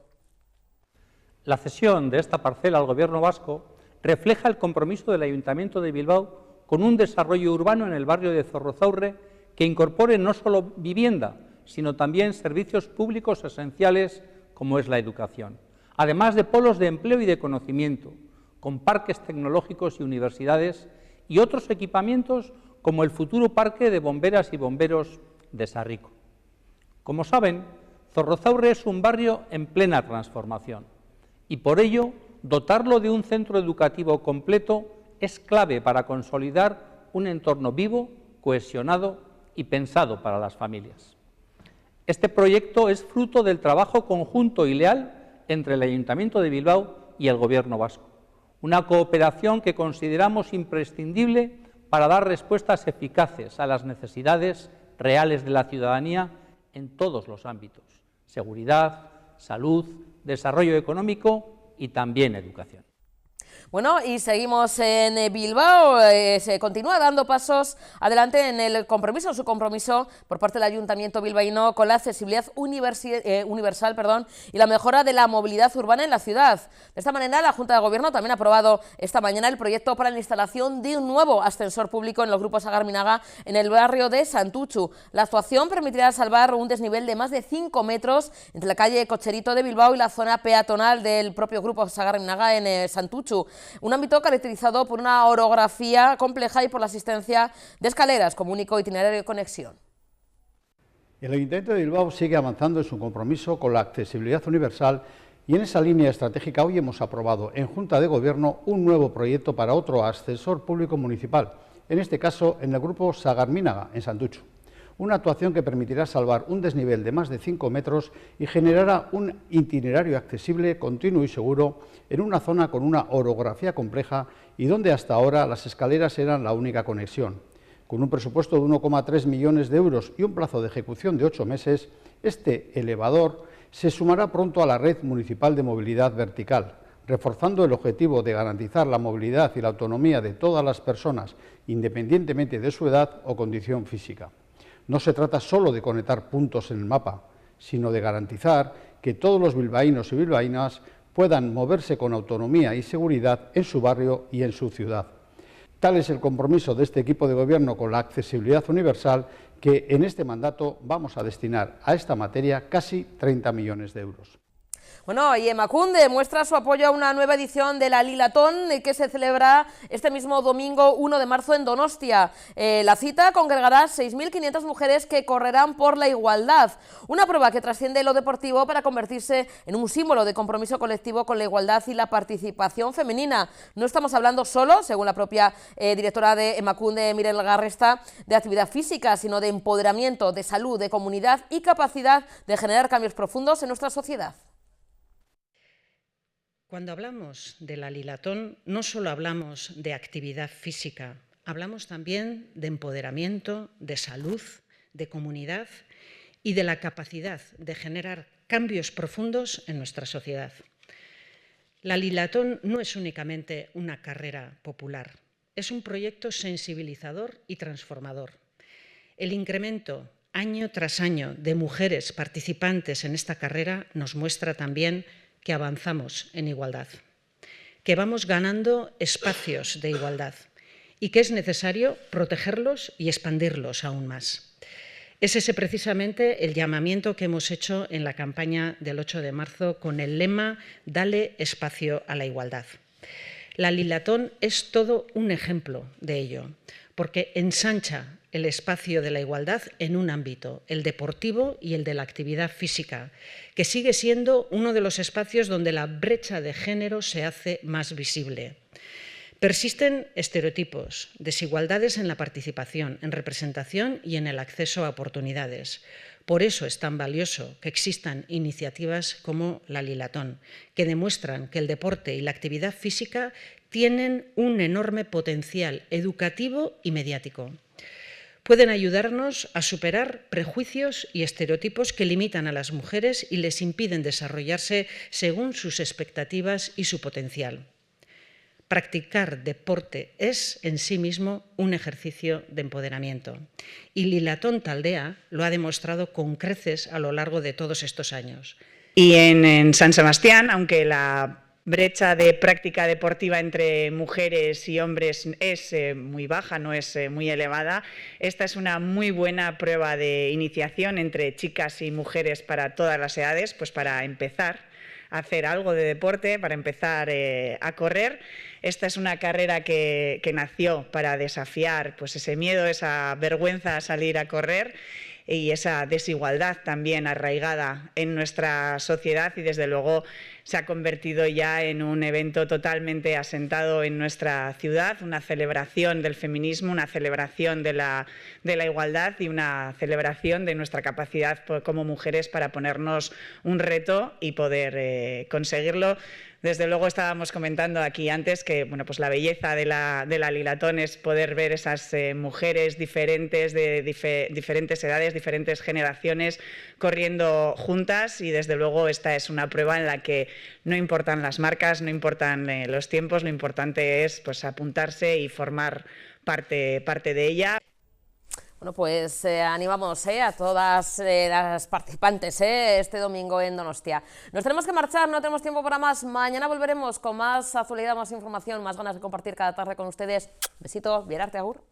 La cesión de esta parcela al Gobierno vasco refleja el compromiso del Ayuntamiento de Bilbao con un desarrollo urbano en el barrio de Zorrozaurre que incorpore no solo vivienda, sino también servicios públicos esenciales como es la educación, además de polos de empleo y de conocimiento, con parques tecnológicos y universidades y otros equipamientos como el futuro parque de bomberas y bomberos de Sarrico. Como saben, Zorrozaurre es un barrio en plena transformación y por ello dotarlo de un centro educativo completo es clave para consolidar un entorno vivo, cohesionado y pensado para las familias. Este proyecto es fruto del trabajo conjunto y leal entre el Ayuntamiento de Bilbao y el Gobierno vasco, una cooperación que consideramos imprescindible para dar respuestas eficaces a las necesidades reales de la ciudadanía en todos los ámbitos: seguridad, salud, desarrollo económico y también educación. Bueno, y seguimos en Bilbao, se continúa dando pasos adelante en el compromiso, su compromiso por parte del Ayuntamiento bilbaíno con la accesibilidad universal y la mejora de la movilidad urbana en la ciudad. De esta manera, la Junta de Gobierno también ha aprobado esta mañana el proyecto para la instalación de un nuevo ascensor público en los grupos Sagarminaga en el barrio de Santutxu. La actuación permitirá salvar un desnivel de más de 5 metros entre la calle Cocherito de Bilbao y la zona peatonal del propio grupo Sagarminaga en Santutxu. Un ámbito caracterizado por una orografía compleja y por la asistencia de escaleras como único itinerario de conexión. El Ayuntamiento de Bilbao sigue avanzando en su compromiso con la accesibilidad universal y en esa línea estratégica hoy hemos aprobado en Junta de Gobierno un nuevo proyecto para otro ascensor público municipal, en este caso en el grupo Sagarminaga, en Santutxu. Una actuación que permitirá salvar un desnivel de más de 5 metros y generará un itinerario accesible, continuo y seguro en una zona con una orografía compleja y donde hasta ahora las escaleras eran la única conexión. Con un presupuesto de 1,3 millones de euros y un plazo de ejecución de 8 meses, este elevador se sumará pronto a la red municipal de movilidad vertical, reforzando el objetivo de garantizar la movilidad y la autonomía de todas las personas, independientemente de su edad o condición física. No se trata solo de conectar puntos en el mapa, sino de garantizar que todos los bilbaínos y bilbaínas puedan moverse con autonomía y seguridad en su barrio y en su ciudad. Tal es el compromiso de este equipo de gobierno con la accesibilidad universal que en este mandato vamos a destinar a esta materia casi 30 millones de euros. Bueno, y Emakunde muestra su apoyo a una nueva edición de la Lilatón que se celebra este mismo domingo 1 de marzo en Donostia. La cita congregará 6.500 mujeres que correrán por la igualdad, una prueba que trasciende lo deportivo para convertirse en un símbolo de compromiso colectivo con la igualdad y la participación femenina. No estamos hablando solo, según la propia directora de Emakunde, Mirel Garresta, de actividad física, sino de empoderamiento, de salud, de comunidad y capacidad de generar cambios profundos en nuestra sociedad. Cuando hablamos de la Lilatón, no solo hablamos de actividad física, hablamos también de empoderamiento, de salud, de comunidad y de la capacidad de generar cambios profundos en nuestra sociedad. La Lilatón no es únicamente una carrera popular, es un proyecto sensibilizador y transformador. El incremento año tras año de mujeres participantes en esta carrera nos muestra también que avanzamos en igualdad, que vamos ganando espacios de igualdad y que es necesario protegerlos y expandirlos aún más. Es ese precisamente el llamamiento que hemos hecho en la campaña del 8 de marzo con el lema «Dale espacio a la igualdad». La Lilatón es todo un ejemplo de ello, porque ensancha el espacio de la igualdad en un ámbito, el deportivo y el de la actividad física, que sigue siendo uno de los espacios donde la brecha de género se hace más visible. Persisten estereotipos, desigualdades en la participación, en representación y en el acceso a oportunidades. Por eso es tan valioso que existan iniciativas como la Lilatón, que demuestran que el deporte y la actividad física tienen un enorme potencial educativo y mediático. Pueden ayudarnos a superar prejuicios y estereotipos que limitan a las mujeres y les impiden desarrollarse según sus expectativas y su potencial. Practicar deporte es en sí mismo un ejercicio de empoderamiento y Lilatón Taldea lo ha demostrado con creces a lo largo de todos estos años. Y en San Sebastián, aunque la brecha de práctica deportiva entre mujeres y hombres es muy baja, no es muy elevada, esta es una muy buena prueba de iniciación entre chicas y mujeres para todas las edades, pues para empezar a hacer algo de deporte, para empezar a correr. Esta es una carrera que nació para desafiar pues ese miedo, esa vergüenza a salir a correr y esa desigualdad también arraigada en nuestra sociedad y desde luego se ha convertido ya en un evento totalmente asentado en nuestra ciudad, una celebración del feminismo, una celebración de la igualdad y una celebración de nuestra capacidad como mujeres para ponernos un reto y poder conseguirlo Desde luego estábamos comentando aquí antes que bueno, pues la belleza de la Lilatón es poder ver esas mujeres diferentes, de diferentes edades, diferentes generaciones, corriendo juntas, y desde luego esta es una prueba en la que no importan las marcas, no importan los tiempos, lo importante es pues apuntarse y formar parte de ella. Bueno, pues animamos a todas las participantes este domingo en Donostia. Nos tenemos que marchar, no tenemos tiempo para más. Mañana volveremos con más actualidad, más información, más ganas de compartir cada tarde con ustedes. Besito, Bierarte, agur.